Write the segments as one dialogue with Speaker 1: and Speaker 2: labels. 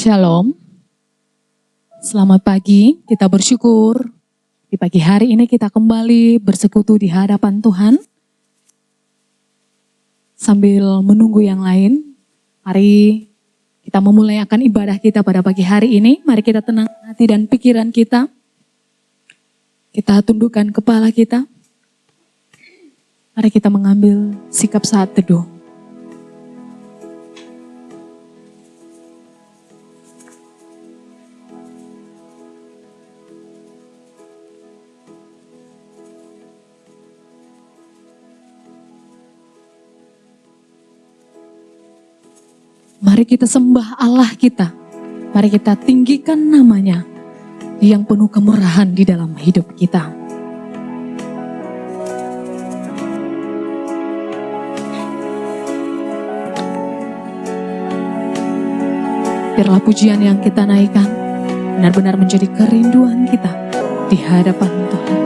Speaker 1: Shalom, selamat pagi, kita bersyukur di pagi hari ini kita kembali bersekutu di hadapan Tuhan. Sambil menunggu yang lain, mari kita memulai akan ibadah kita pada pagi hari ini. Mari kita tenang hati dan pikiran kita. Kita tundukkan kepala kita. Mari kita mengambil sikap saat teduh. Mari kita sembah Allah kita. Mari kita tinggikan namanya yang penuh kemurahan di dalam hidup kita. Biarlah pujian yang kita naikkan benar-benar menjadi kerinduan kita di hadapan Tuhan.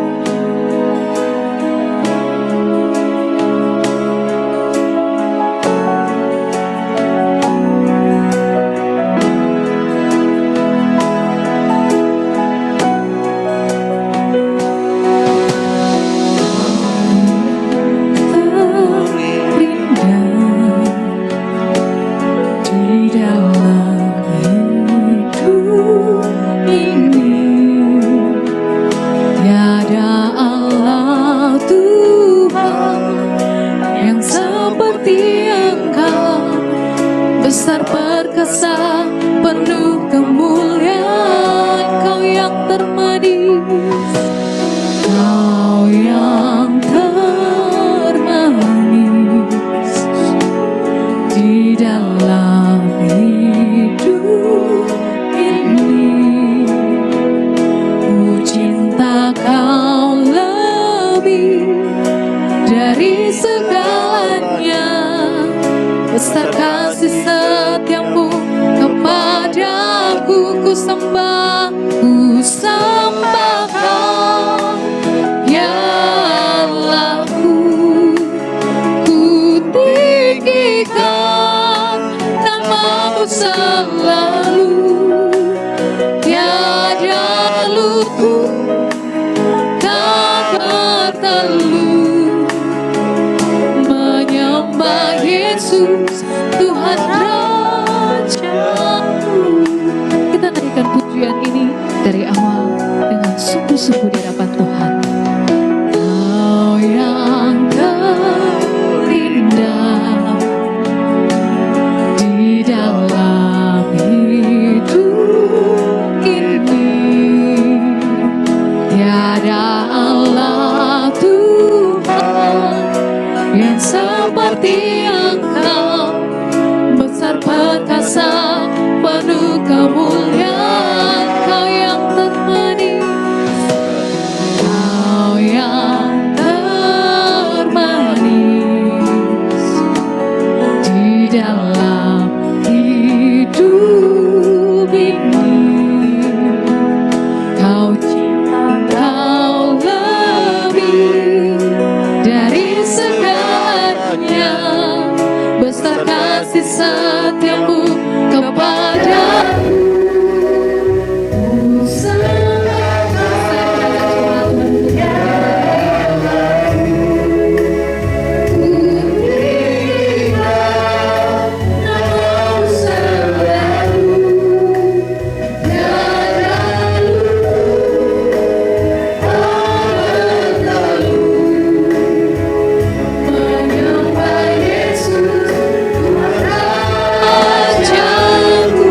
Speaker 2: Rajaku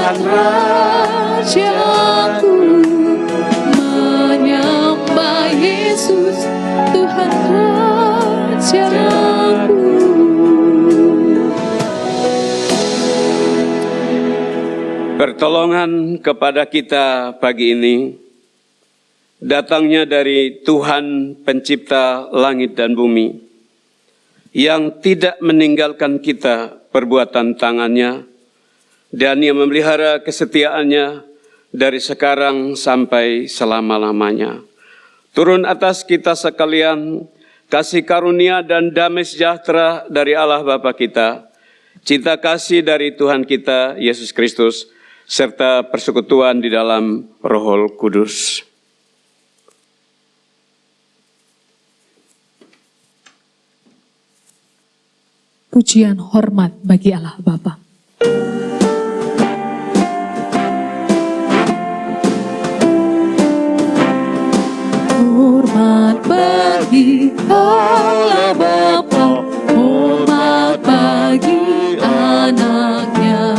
Speaker 2: Tuhan
Speaker 1: Rajaku, menyembah Yesus, Tuhan Rajaku.
Speaker 2: Pertolongan kepada kita pagi ini datangnya dari Tuhan pencipta langit dan bumi, yang tidak meninggalkan kita perbuatan tangannya, dan yang memelihara kesetiaannya dari sekarang sampai selama-lamanya. Turun atas kita sekalian kasih karunia dan damai sejahtera dari Allah Bapa kita, cinta kasih dari Tuhan kita Yesus Kristus, serta persekutuan di dalam Roh Kudus.
Speaker 1: Pujian hormat bagi Allah Bapa. Hormat bagi Allah Bapa, hormat bagi anaknya,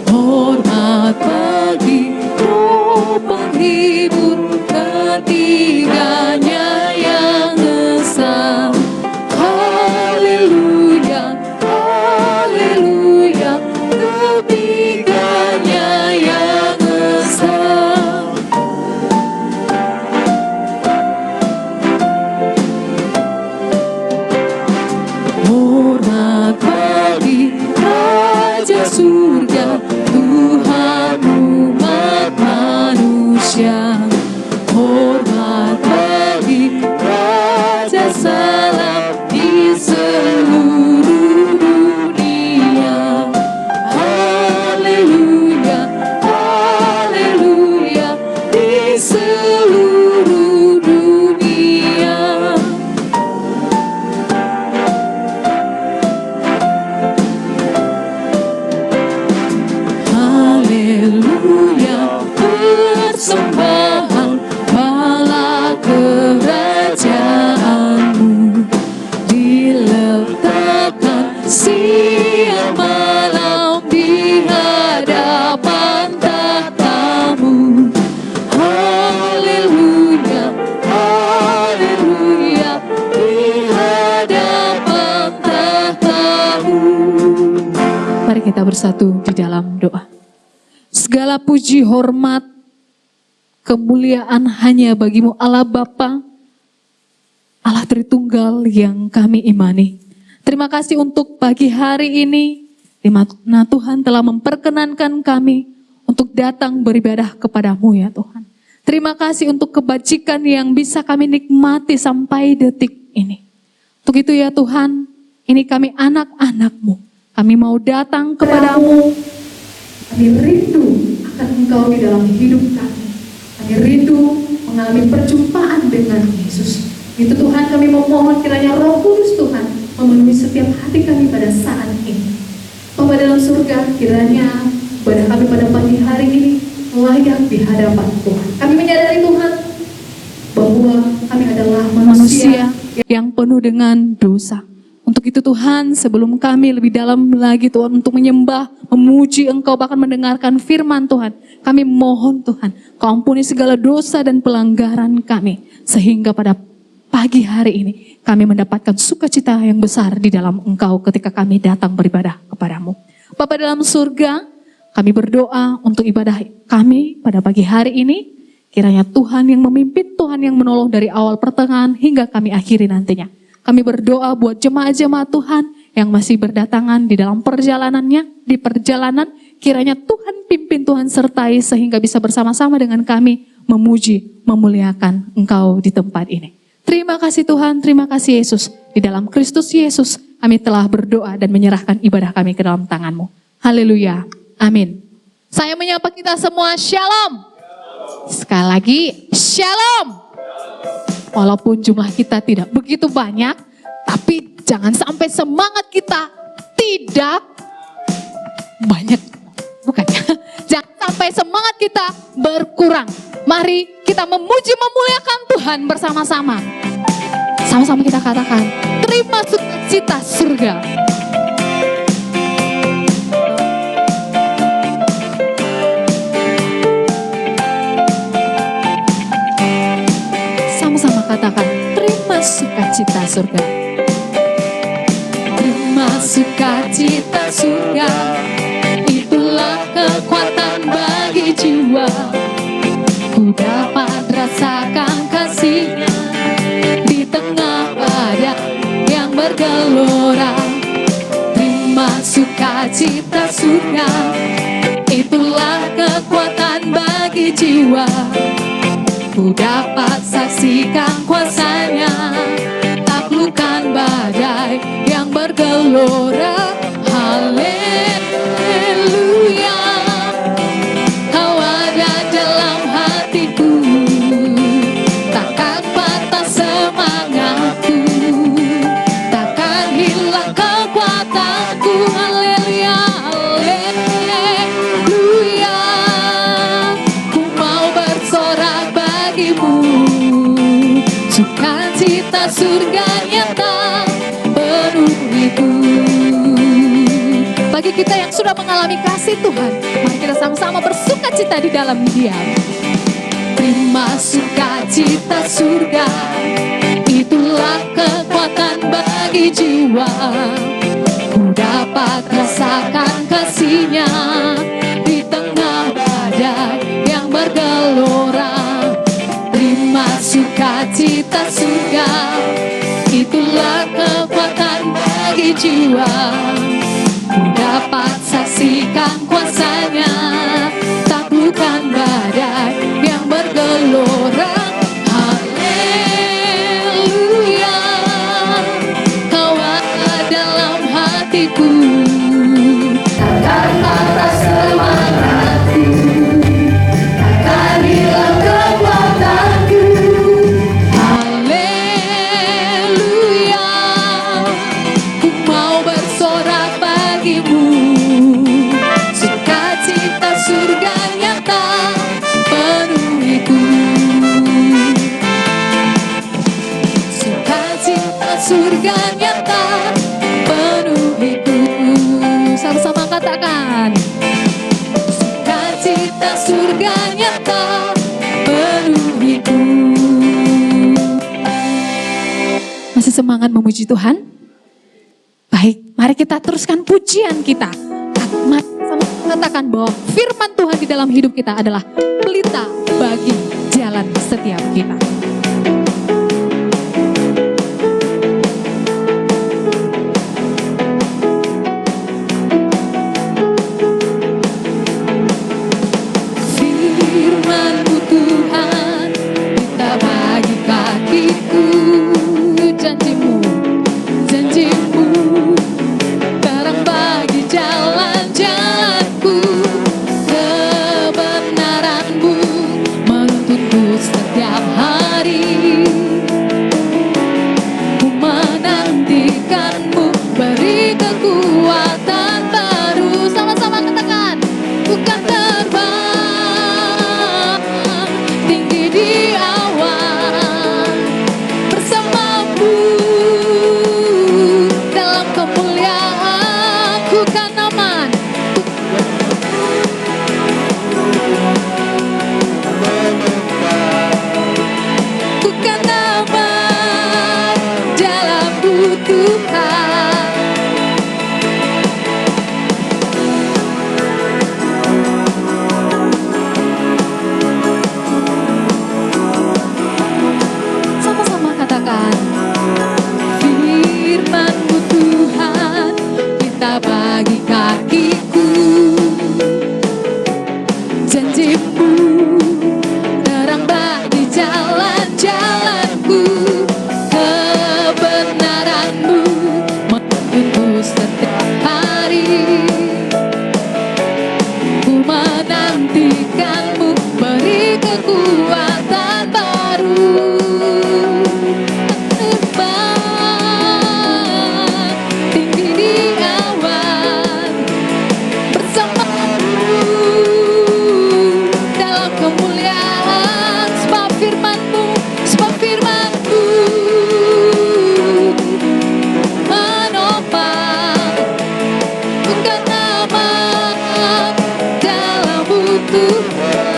Speaker 1: hormat bagi Roh penghibur ketiganya yang esa. Haleluya, haleluya, ketiganya yang esa. Hormat bagi Raja Surga, Tuhan umat manusia. Hormat bagi Raja Salam di seluruh dunia. Haleluya, haleluya, di seluruh dunia. Haleluya, persembahan bala kerajaanmu diletakkan siang malam di hadapan tahtamu. Haleluya, haleluya, di hadapan tahtamu. Mari kita bersatu di dalam doa. Segala puji, hormat, kemuliaan hanya bagimu Allah Bapa, Allah Tritunggal yang kami imani. Terima kasih untuk pagi hari ini, di mana Tuhan telah memperkenankan kami untuk datang beribadah kepadamu ya Tuhan. Terima kasih untuk kebajikan yang bisa kami nikmati sampai detik ini. Untuk itu ya Tuhan, ini kami anak-anak-Mu. Kami mau datang kepadamu. Kami rindu akan Engkau di dalam hidup kami. Kami rindu mengalami perjumpaan dengan Yesus. Itu Tuhan, kami memohon kiranya Roh Kudus Tuhan memenuhi setiap hati kami pada saat ini. Bapa dalam surga, kiranya ibadah kami pada pagi hari ini layak di hadapan Tuhan. Kami menyadari Tuhan bahwa kami adalah manusia yang penuh dengan dosa. Untuk itu Tuhan, sebelum kami lebih dalam lagi Tuhan untuk menyembah, memuji Engkau, bahkan mendengarkan firman Tuhan, kami mohon Tuhan, Kau ampuni segala dosa dan pelanggaran kami, sehingga pada pagi hari ini kami mendapatkan sukacita yang besar di dalam Engkau ketika kami datang beribadah kepadamu. Bapa dalam surga, kami berdoa untuk ibadah kami pada pagi hari ini, kiranya Tuhan yang memimpin, Tuhan yang menolong dari awal pertengahan hingga kami akhiri nantinya. Kami berdoa buat jemaat-jemaat Tuhan yang masih berdatangan di dalam perjalanannya, di perjalanan, kiranya Tuhan pimpin, Tuhan sertai sehingga bisa bersama-sama dengan kami memuji, memuliakan Engkau di tempat ini. Terima kasih Tuhan, terima kasih Yesus. Di dalam Kristus Yesus kami telah berdoa dan menyerahkan ibadah kami ke dalam tangan-Mu. Haleluya, amin. Saya menyapa kita semua, shalom. Sekali lagi, shalom. Walaupun jumlah kita tidak begitu banyak, tapi jangan sampai semangat kita tidak banyak. Bukan ya? Jangan sampai semangat kita berkurang. Mari kita memuji, memuliakan Tuhan bersama-sama. Sama-sama kita katakan, terima sukacita surga. sukacita surga. Terima sukacita surga, itulah kekuatan bagi jiwa. Ku dapat rasakan kasih-Nya di tengah badai yang bergelora. Terima sukacita surga, itulah kekuatan bagi jiwa. Ku dapat saksikan kuasa-Nya, taklukkan badai yang bergelora. Haleluya, Kau ada dalam hatiku, takkan patah semangatku, takkan hilang kekuatanku. Haleluya, haleluya, ku mau bersorak bagimu. Sukacita surga nyata penuhiku. Bagi kita yang sudah mengalami kasih Tuhan, mari kita sama-sama bersukacita di dalam Dia. Terima sukacita surga, itulah kekuatan bagi jiwa. Ku dapat rasakan kasih-Nya di tengah badai yang bergelora. Terima sukacita surga, itulah kekuatan bagi jiwa. Ku dapat saksikan kuasa-Nya, taklukkan badai yang bergelora. Haleluya, Kau ada dalam hatiku, takkan patah semangatku, takkan hilang kekuatanku. Haleluya, ku mau bersorak bagimu. Sukacita surga nyata penuhiku. Sukacita surga nyata penuhiku. Sama-sama katakan, sukacita surga nyata penuhiku. Masih semangat memuji Tuhan? Baik, mari kita teruskan pujian kita. Mari sama katakan bahwa firman Tuhan di dalam hidup kita adalah pelita bagi jalan setiap kita. Firman-Mu Tuhan, pelita bagi kakiku. Janji-Mu, janji-Mu, terang bagi jalan-jalanku. Kebenaran-Mu menuntunku setiap hari. Ku menantikan-Mu, beri kekuatan baru. Sama-sama katakan, bukan terbang tinggi di awan, bersamamu dalam kemuliaan. Ku kan aman, ku kan aman dalam-Mu Tuhan. Sama-sama katakan, firman-Mu Tuhan, pelita bagi kakiku. Janji-Mu, terang bagi jalan-jalanku. Kebenaran-Mu menuntunku setiap hari. Ku menantikan-Mu, beri kekuatan baru. Terbang tinggi di awan, bersamamu dalam kemuliaan. Sebab firman-Mu, sebab firman-Mu menopang. Bukan aman dalam-Mu Tuhan.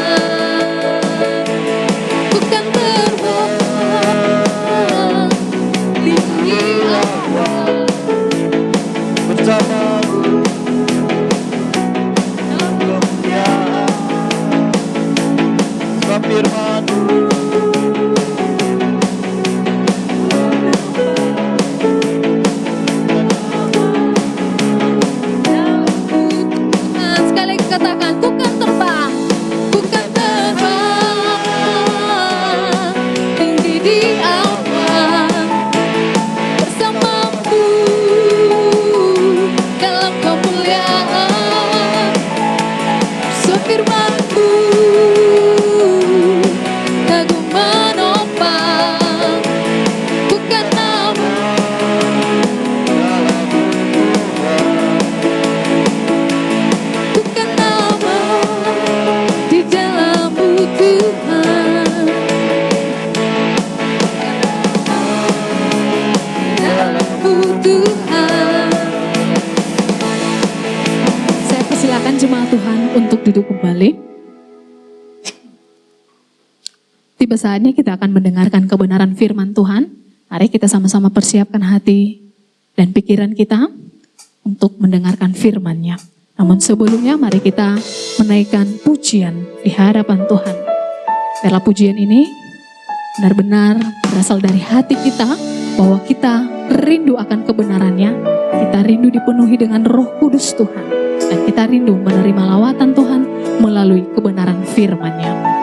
Speaker 1: katakan, ku kan terbang, ku kan terbang tinggi di awan bersamamu dalam kemuliaan. Sefirman-Mu kagum menopang, bukan nama, bukan nama di dalam-Mu Tuhan, dalam-Mu Tuhan. Saya persilakan jemaat Tuhan untuk duduk kembali. Tiba saatnya kita akan mendengarkan kebenaran firman Tuhan. Mari kita sama-sama persiapkan hati dan pikiran kita untuk mendengarkan firman-Nya. Namun sebelumnya mari kita menaikkan pujian di hadapan Tuhan. Biarlah pujian ini benar-benar berasal dari hati kita, bahwa kita rindu akan kebenarannya, kita rindu dipenuhi dengan Roh Kudus Tuhan, dan kita rindu menerima lawatan Tuhan melalui kebenaran firman-Nya.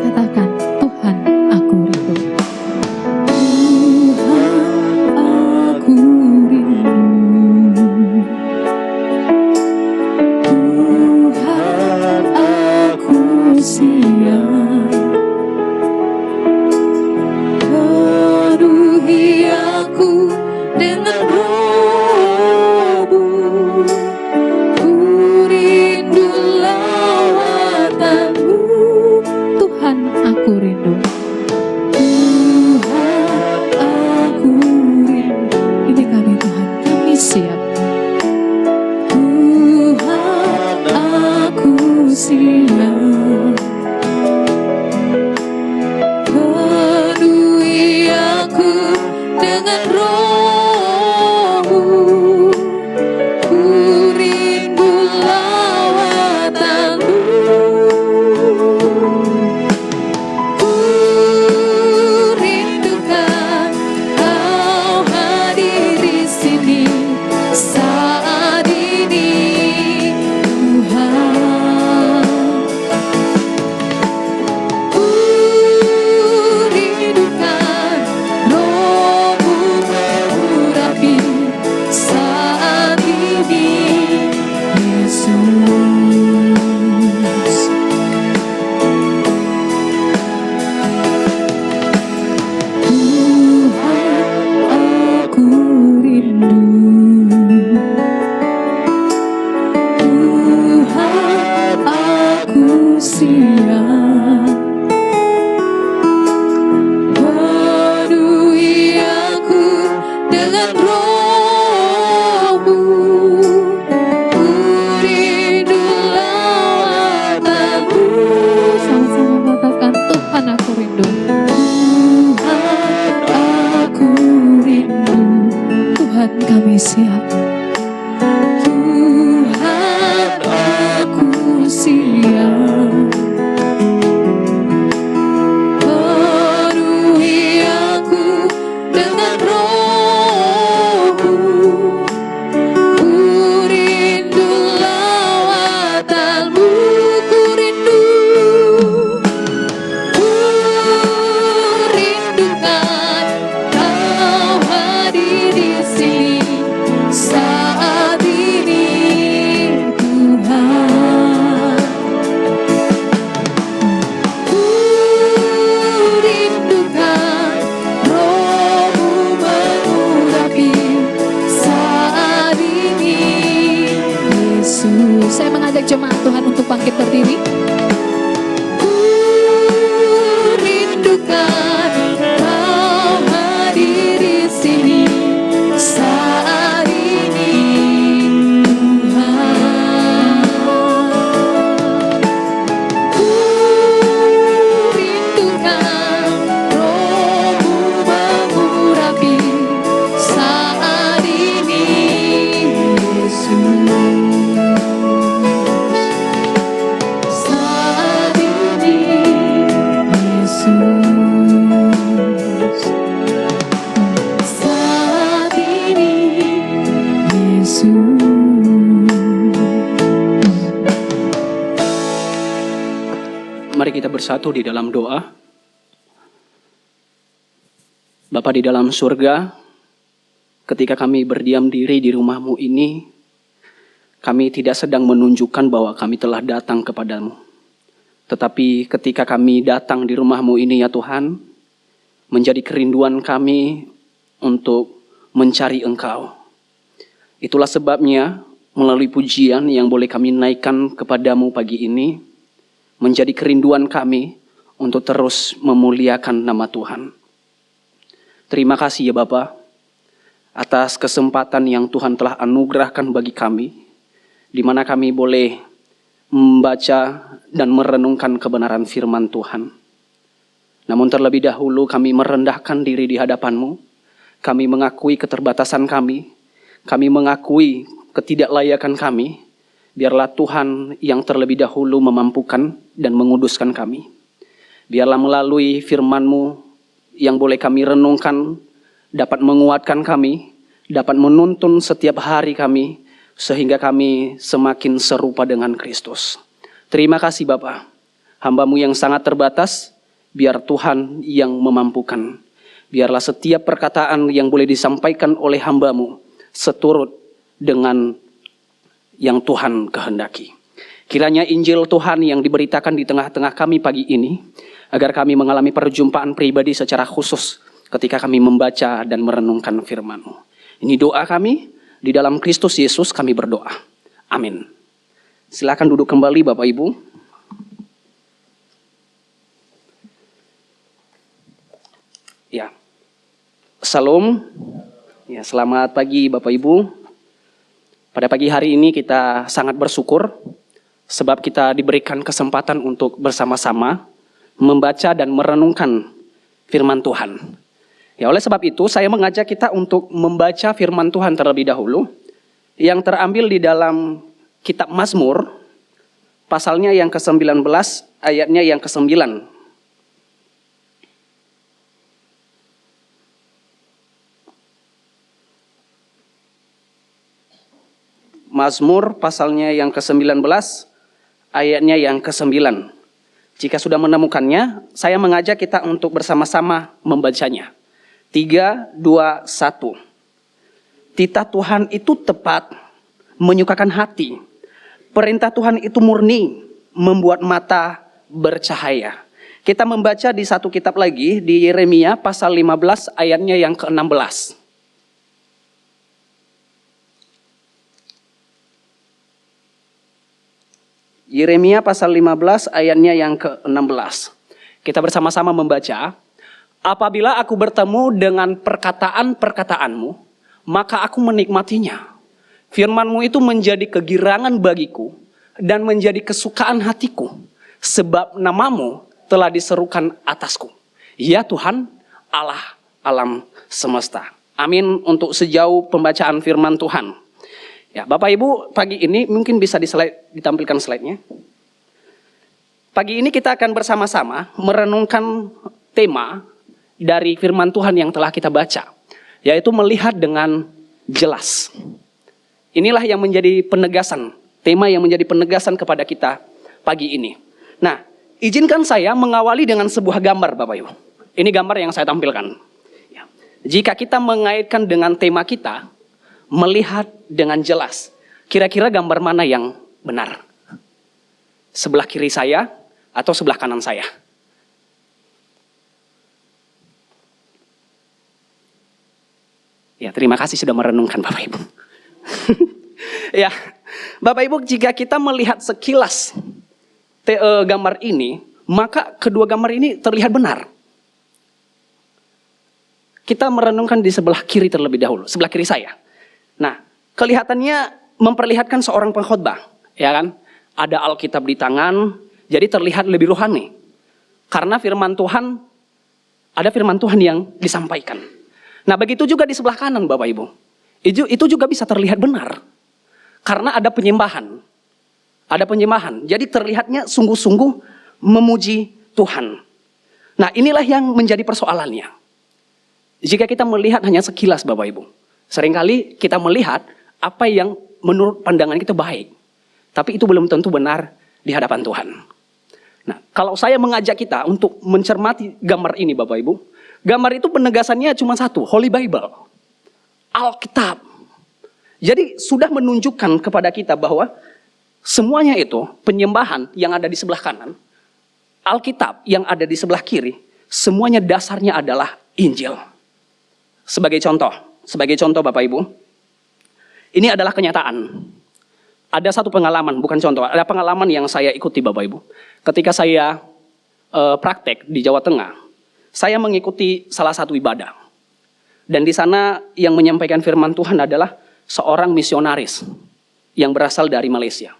Speaker 1: Katakan, Tuhan, aku rindu. Tuhan, aku rindu. Tuhan, aku siap. Penuhi aku dengan Roh-Mu. Ku rindu lawatan-Mu. Tuhan, aku rindu. Tuhan, aku rindu. Ini kami Tuhan, kami siap. Tuhan, aku siap. Penuhi aku dengan Roh-Mu. Ku rindu lawatan-Mu. Ku rindukan Kau hadir di sini saat ini, Tuhan. Ku rindukan Roh-Mu mengurapi saat ini, Yesus. Tuhan, aku rindu. Tuhan, aku siap. Penuhi aku dengan Roh-Mu. Ku rindu lawatan-Mu. Sama-sama katakan, Tuhan, aku rindu. Tuhan, aku rindu. Tuhan, kami siap. Tuhan, aku siap. Penuhi aku dengan Roh-Mu. Ku rindu lawatan-Mu. Ku rindu. Ku rindukan Kau hadir di sini saat ini, Tuhan. Ku rindukan Roh-Mu mengurapi saat ini, Yesus. Saya mengajak jemaat Tuhan untuk bangkit berdiri. Ku rindukan Kau hadir di sini saat ini, Tuhan. Ku rindukan Roh-Mu mengurapi saat ini, Yesus.
Speaker 3: Mari kita bersatu di dalam doa. Bapa di dalam surga, ketika kami berdiam diri di rumah-Mu ini, kami tidak sedang menunjukkan bahwa kami telah datang kepadamu. Tetapi ketika kami datang di rumah-Mu ini ya Tuhan, menjadi kerinduan kami untuk mencari Engkau. Itulah sebabnya melalui pujian yang boleh kami naikkan kepadamu pagi ini, menjadi kerinduan kami untuk terus memuliakan nama Tuhan. Terima kasih ya Bapa, atas kesempatan yang Tuhan telah anugerahkan bagi kami, di mana kami boleh membaca dan merenungkan kebenaran firman Tuhan. Namun terlebih dahulu kami merendahkan diri di hadapan-Mu, kami mengakui keterbatasan kami mengakui ketidaklayakan kami. Biarlah Tuhan yang terlebih dahulu memampukan dan menguduskan kami. Biarlah melalui firman-Mu yang boleh kami renungkan, dapat menguatkan kami, dapat menuntun setiap hari kami, sehingga kami semakin serupa dengan Kristus. Terima kasih Bapa, hamba-Mu yang sangat terbatas, biar Tuhan yang memampukan. Biarlah setiap perkataan yang boleh disampaikan oleh hamba-Mu seturut dengan yang Tuhan kehendaki. Kiranya Injil Tuhan yang diberitakan di tengah-tengah kami pagi ini, agar kami mengalami perjumpaan pribadi secara khusus ketika kami membaca dan merenungkan firman-Mu. Ini doa kami, di dalam Kristus Yesus kami berdoa. Amin. Silakan duduk kembali Bapak Ibu. Ya. Salam. Ya, selamat pagi Bapak Ibu. Pada pagi hari ini kita sangat bersyukur sebab kita diberikan kesempatan untuk bersama-sama membaca dan merenungkan firman Tuhan. Ya, oleh sebab itu saya mengajak kita untuk membaca firman Tuhan terlebih dahulu yang terambil di dalam kitab Mazmur, pasalnya yang ke-19, ayatnya yang ke-9. Mazmur pasalnya yang ke-19, ayatnya yang ke-9. Jika sudah menemukannya, saya mengajak kita untuk bersama-sama membacanya. 3, 2, 1. Titah Tuhan itu tepat, menyukakan hati. Perintah Tuhan itu murni, membuat mata bercahaya. Kita membaca di satu kitab lagi, di Yeremia pasal 15 ayatnya yang ke-16. Yeremia pasal 15 ayatnya yang ke-16. Kita bersama-sama membaca. Apabila aku bertemu dengan perkataan-perkataanmu, maka aku menikmatinya. Firman-Mu itu menjadi kegirangan bagiku dan menjadi kesukaan hatiku, sebab nama-Mu telah diserukan atasku. Ya Tuhan, Allah alam semesta. Amin untuk sejauh pembacaan firman Tuhan. Ya, Bapak Ibu, pagi ini mungkin bisa ditampilkan slide-nya. Pagi ini kita akan bersama-sama merenungkan tema dari firman Tuhan yang telah kita baca, yaitu melihat dengan jelas. Inilah yang menjadi penegasan, tema yang menjadi penegasan kepada kita pagi ini. Nah, izinkan saya mengawali dengan sebuah gambar Bapak Ibu. Ini gambar yang saya tampilkan. Ya. Jika kita mengaitkan dengan tema kita, melihat dengan jelas, kira-kira gambar mana yang benar? Sebelah kiri saya atau sebelah kanan saya? Ya, terima kasih sudah merenungkan Bapak Ibu. Ya, Bapak Ibu, jika kita melihat sekilas gambar ini, maka kedua gambar ini terlihat benar. Kita merenungkan di sebelah kiri terlebih dahulu, sebelah kiri saya. Nah, kelihatannya memperlihatkan seorang pengkhotbah, ya kan? Ada Alkitab di tangan, jadi terlihat lebih rohani. Karena firman Tuhan, ada firman Tuhan yang disampaikan. Nah, begitu juga di sebelah kanan Bapak Ibu. Itu juga bisa terlihat benar. Karena ada penyembahan. Ada penyembahan. Jadi terlihatnya sungguh-sungguh memuji Tuhan. Nah, inilah yang menjadi persoalannya. Jika kita melihat hanya sekilas Bapak Ibu. Seringkali kita melihat apa yang menurut pandangan kita baik. Tapi itu belum tentu benar di hadapan Tuhan. Nah, Kalau saya mengajak kita untuk mencermati gambar ini Bapak Ibu, gambar itu penegasannya cuma satu, Holy Bible, Alkitab. Jadi sudah menunjukkan kepada kita bahwa semuanya itu penyembahan yang ada di sebelah kanan, Alkitab yang ada di sebelah kiri, semuanya dasarnya adalah Injil. Sebagai contoh Bapak Ibu, ini adalah kenyataan. Ada satu pengalaman, bukan contoh, ada pengalaman yang saya ikuti Bapak Ibu. Ketika saya praktek di Jawa Tengah, saya mengikuti salah satu ibadah. Dan di sana yang menyampaikan firman Tuhan adalah seorang misionaris yang berasal dari Malaysia.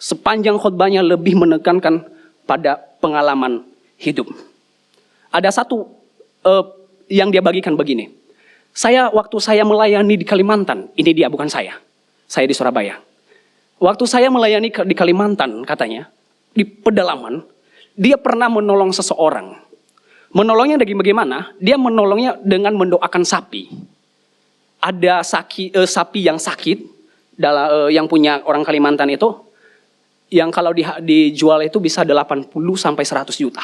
Speaker 3: Sepanjang khotbahnya lebih menekankan pada pengalaman hidup. Ada satu yang dia bagikan begini. Waktu saya melayani di Kalimantan, ini dia bukan saya di Surabaya. Waktu saya melayani di Kalimantan katanya, di pedalaman, dia pernah menolong seseorang. Menolongnya dari bagaimana? Dia menolongnya dengan mendoakan sapi. Ada sapi yang sakit, yang punya orang Kalimantan itu, yang kalau dijual itu bisa 80 sampai 100 juta.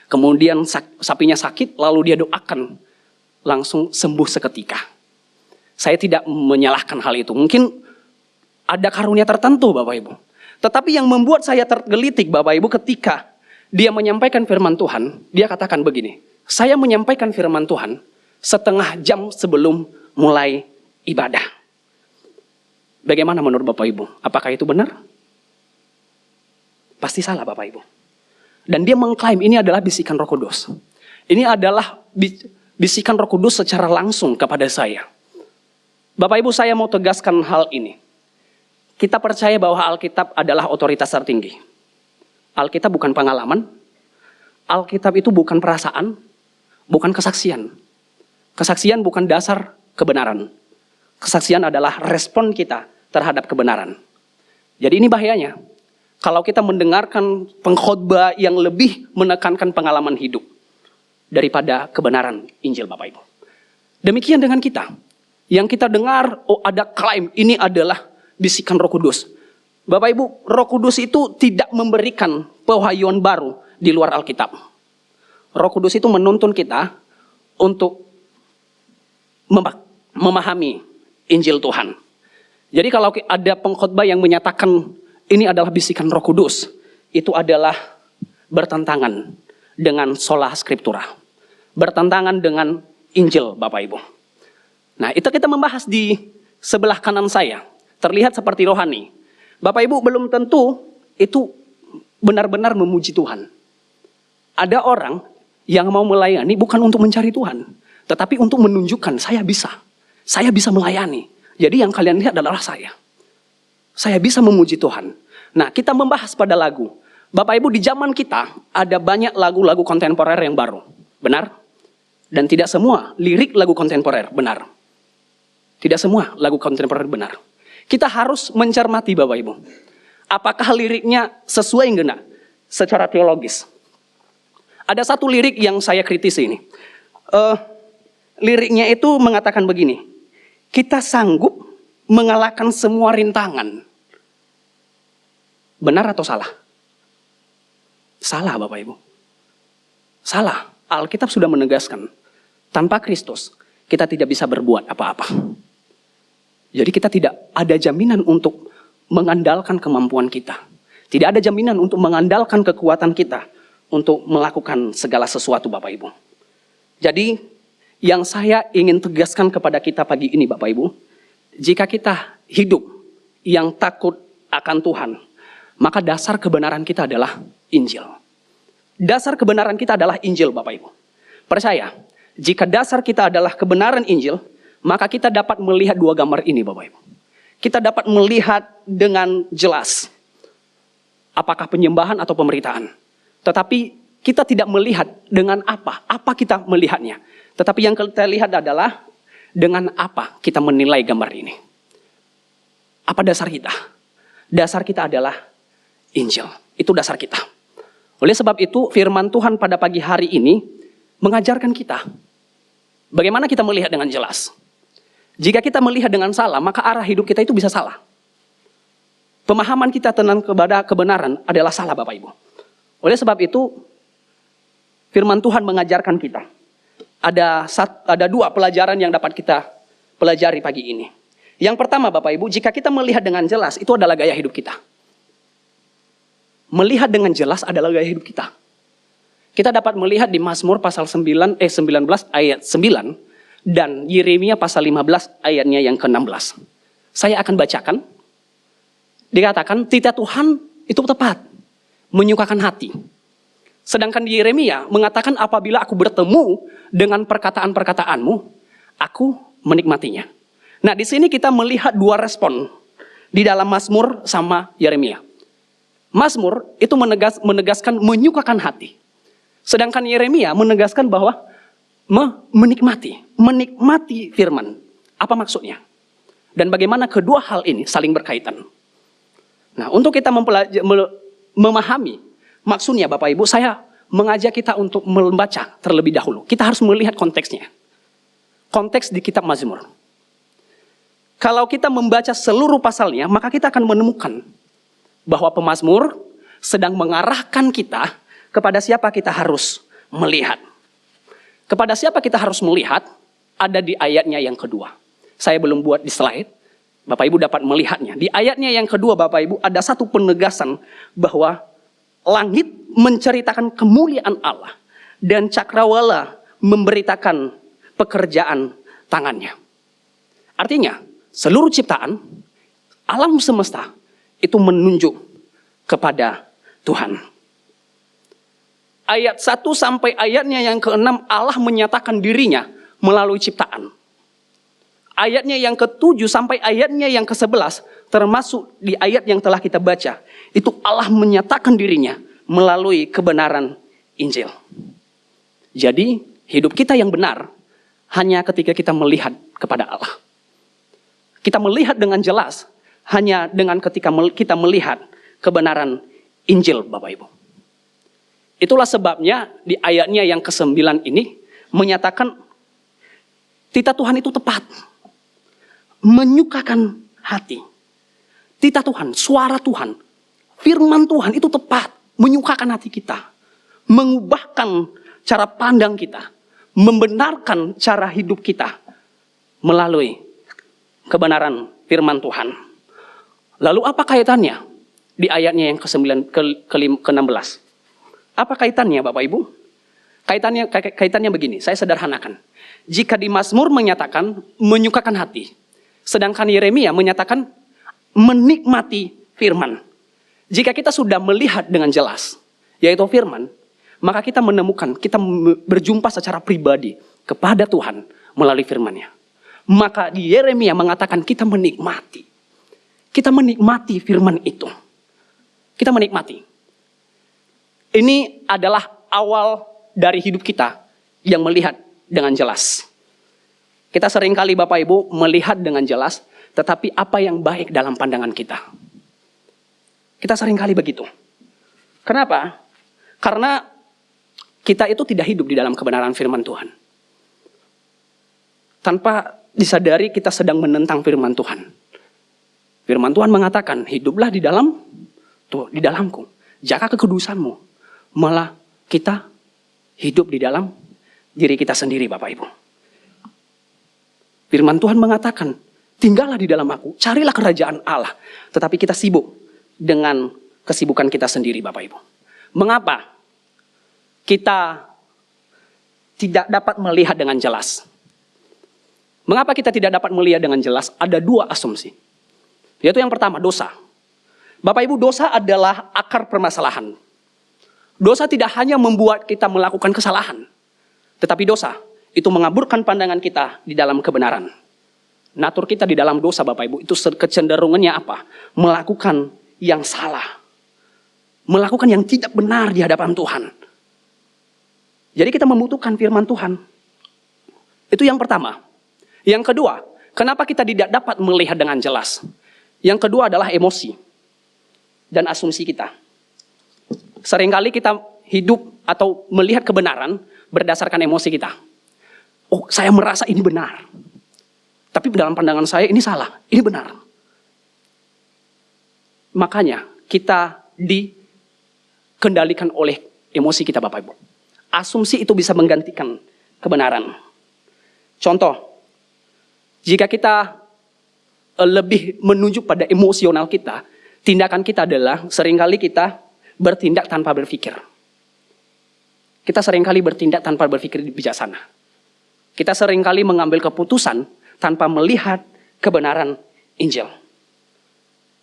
Speaker 3: Kemudian sapinya sakit, lalu dia doakan, langsung sembuh seketika. Saya tidak menyalahkan hal itu. Mungkin ada karunia tertentu Bapak Ibu. Tetapi yang membuat saya tergelitik Bapak Ibu ketika dia menyampaikan firman Tuhan, dia katakan begini, saya menyampaikan firman Tuhan setengah jam sebelum mulai ibadah. Bagaimana menurut Bapak Ibu? Apakah itu benar? Pasti salah Bapak Ibu. Dan dia mengklaim ini adalah bisikan Roh Kudus. Ini adalah bisikan Roh Kudus secara langsung kepada saya. Bapak Ibu, saya mau tegaskan hal ini. Kita percaya bahwa Alkitab adalah otoritas tertinggi. Alkitab bukan pengalaman. Alkitab itu bukan perasaan, bukan kesaksian. Kesaksian bukan dasar kebenaran. Kesaksian adalah respon kita terhadap kebenaran. Jadi ini bahayanya. Kalau kita mendengarkan pengkhotbah yang lebih menekankan pengalaman hidup daripada kebenaran Injil Bapak Ibu. Demikian dengan kita. Yang kita dengar, ada klaim ini adalah bisikan Roh Kudus. Bapak Ibu, Roh Kudus itu tidak memberikan pewahyuan baru di luar Alkitab. Roh Kudus itu menuntun kita untuk memahami Injil Tuhan. Jadi kalau ada pengkhotbah yang menyatakan ini adalah bisikan Roh Kudus, itu adalah bertentangan dengan sola scriptura. Bertentangan dengan Injil Bapak Ibu. Nah, itu kita membahas di sebelah kanan saya. Terlihat seperti rohani. Bapak Ibu belum tentu itu benar-benar memuji Tuhan. Ada orang yang mau melayani bukan untuk mencari Tuhan, tetapi untuk menunjukkan saya bisa melayani. Jadi yang kalian lihat adalah saya bisa memuji Tuhan. Nah, kita membahas pada lagu. Bapak Ibu, di zaman kita ada banyak lagu-lagu kontemporer yang baru, benar? Dan tidak semua lirik lagu kontemporer benar. Tidak semua lagu kontemporer benar. Kita harus mencermati Bapak Ibu. Apakah liriknya sesuai enggak secara teologis? Ada satu lirik yang saya kritisi ini. Liriknya itu mengatakan begini. Kita sanggup mengalahkan semua rintangan. Benar atau salah? Salah Bapak Ibu. Salah. Alkitab sudah menegaskan. Tanpa Kristus kita tidak bisa berbuat apa-apa. Jadi kita tidak ada jaminan untuk mengandalkan kemampuan kita. Tidak ada jaminan untuk mengandalkan kekuatan kita untuk melakukan segala sesuatu Bapak Ibu. Jadi yang saya ingin tegaskan kepada kita pagi ini Bapak Ibu, jika kita hidup yang takut akan Tuhan, maka dasar kebenaran kita adalah Injil. Dasar kebenaran kita adalah Injil Bapak Ibu. Percaya, jika dasar kita adalah kebenaran Injil, maka kita dapat melihat dua gambar ini Bapak Ibu. Kita dapat melihat dengan jelas apakah penyembahan atau pemberitaan. Tetapi kita tidak melihat dengan apa kita melihatnya. Tetapi yang kita lihat adalah dengan apa kita menilai gambar ini. Apa dasar kita? Dasar kita adalah Injil. Itu dasar kita. Oleh sebab itu firman Tuhan pada pagi hari ini mengajarkan kita bagaimana kita melihat dengan jelas. Jika kita melihat dengan salah, maka arah hidup kita itu bisa salah. Pemahaman kita tentang kebenaran adalah salah Bapak Ibu. Oleh sebab itu, firman Tuhan mengajarkan kita. Ada dua pelajaran yang dapat kita pelajari pagi ini. Yang pertama Bapak Ibu, jika kita melihat dengan jelas, itu adalah gaya hidup kita. Melihat dengan jelas adalah gaya hidup kita. Kita dapat melihat di Mazmur pasal 19 ayat 9 dan Yeremia pasal 15 ayatnya yang ke-16. Saya akan bacakan. Dikatakan, titah Tuhan itu tepat, menyukakan hati. Sedangkan di Yeremia mengatakan, apabila aku bertemu dengan perkataan-perkataanmu, aku menikmatinya. Nah, di sini kita melihat dua respon di dalam Mazmur sama Yeremia. Mazmur itu menegaskan menyukakan hati. Sedangkan Yeremia menegaskan bahwa menikmati firman. Apa maksudnya? Dan bagaimana kedua hal ini saling berkaitan. Nah, untuk kita memahami maksudnya Bapak Ibu, saya mengajak kita untuk membaca terlebih dahulu. Kita harus melihat konteksnya. Konteks di kitab Mazmur. Kalau kita membaca seluruh pasalnya, maka kita akan menemukan bahwa pemazmur sedang mengarahkan kita kepada siapa kita harus melihat. Kepada siapa kita harus melihat ada di ayatnya yang kedua. Saya belum buat di slide, Bapak Ibu dapat melihatnya. Di ayatnya yang kedua Bapak Ibu ada satu penegasan bahwa langit menceritakan kemuliaan Allah dan cakrawala memberitakan pekerjaan tangannya. Artinya, seluruh ciptaan, alam semesta itu menunjuk kepada Tuhan. Ayat 1 sampai ayatnya yang ke-6 Allah menyatakan dirinya melalui ciptaan. Ayatnya yang ke-7 sampai ayatnya yang ke-11 termasuk di ayat yang telah kita baca. Itu Allah menyatakan dirinya melalui kebenaran Injil. Jadi hidup kita yang benar hanya ketika kita melihat kepada Allah. Kita melihat dengan jelas hanya dengan ketika kita melihat kebenaran Injil, Bapak Ibu. Itulah sebabnya di ayatnya yang ke-9 ini menyatakan titah Tuhan itu tepat. Menyukakan hati. Titah Tuhan, suara Tuhan, firman Tuhan itu tepat. Menyukakan hati kita. Mengubahkan cara pandang kita. Membenarkan cara hidup kita melalui kebenaran firman Tuhan. Lalu apa kaitannya di ayatnya yang ke-16? Apa kaitannya Bapak Ibu? Kaitannya begini, saya sederhanakan. Jika di Mazmur menyatakan menyukakan hati, sedangkan Yeremia menyatakan menikmati firman. Jika kita sudah melihat dengan jelas, yaitu firman, maka kita menemukan, kita berjumpa secara pribadi kepada Tuhan melalui firman-Nya. Maka di Yeremia mengatakan kita menikmati. Kita menikmati firman itu. Kita menikmati. Ini adalah awal dari hidup kita yang melihat dengan jelas. Kita seringkali Bapak Ibu melihat dengan jelas, tetapi apa yang baik dalam pandangan kita. Kita seringkali begitu. Kenapa? Karena kita itu tidak hidup di dalam kebenaran firman Tuhan. Tanpa disadari kita sedang menentang firman Tuhan. Firman Tuhan mengatakan, hiduplah di dalamku. Jaga kekudusanmu. Malah kita hidup di dalam diri kita sendiri Bapak Ibu. Firman Tuhan mengatakan, tinggallah di dalam aku, carilah kerajaan Allah. Tetapi kita sibuk dengan kesibukan kita sendiri Bapak Ibu. Mengapa kita tidak dapat melihat dengan jelas? Mengapa kita tidak dapat melihat dengan jelas? Ada dua asumsi. Yaitu yang pertama, dosa. Bapak Ibu, dosa adalah akar permasalahan. Dosa tidak hanya membuat kita melakukan kesalahan. Tetapi dosa itu mengaburkan pandangan kita di dalam kebenaran. Natur kita di dalam dosa Bapak Ibu, itu kecenderungannya apa? Melakukan yang salah. Melakukan yang tidak benar di hadapan Tuhan. Jadi kita membutuhkan firman Tuhan. Itu yang pertama. Yang kedua, kenapa kita tidak dapat melihat dengan jelas? Yang kedua adalah emosi dan asumsi kita. Seringkali kita hidup atau melihat kebenaran berdasarkan emosi kita. Oh, saya merasa ini benar. Tapi dalam pandangan saya ini salah, ini benar. Makanya kita dikendalikan oleh emosi kita Bapak Ibu. Asumsi itu bisa menggantikan kebenaran. Contoh, jika kita lebih menunjuk pada emosional kita, tindakan kita adalah seringkali kita bertindak tanpa berpikir. Kita seringkali bertindak tanpa berpikir bijaksana. Kita seringkali mengambil keputusan tanpa melihat kebenaran Injil.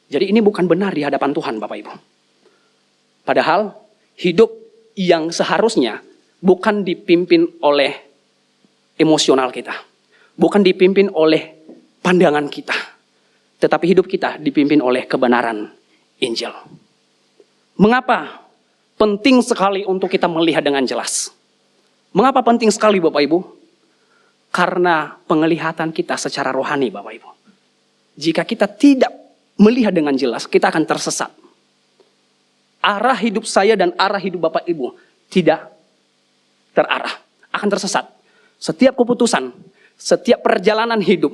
Speaker 3: Jadi ini bukan benar di hadapan Tuhan Bapak Ibu. Padahal hidup yang seharusnya bukan dipimpin oleh emosional kita. Bukan dipimpin oleh pandangan kita. Tetapi hidup kita dipimpin oleh kebenaran Injil. Mengapa penting sekali untuk kita melihat dengan jelas? Mengapa penting sekali Bapak Ibu? Karena penglihatan kita secara rohani Bapak Ibu. Jika kita tidak melihat dengan jelas, kita akan tersesat. Arah hidup saya dan arah hidup Bapak Ibu tidak terarah, akan tersesat. Setiap keputusan, setiap perjalanan hidup,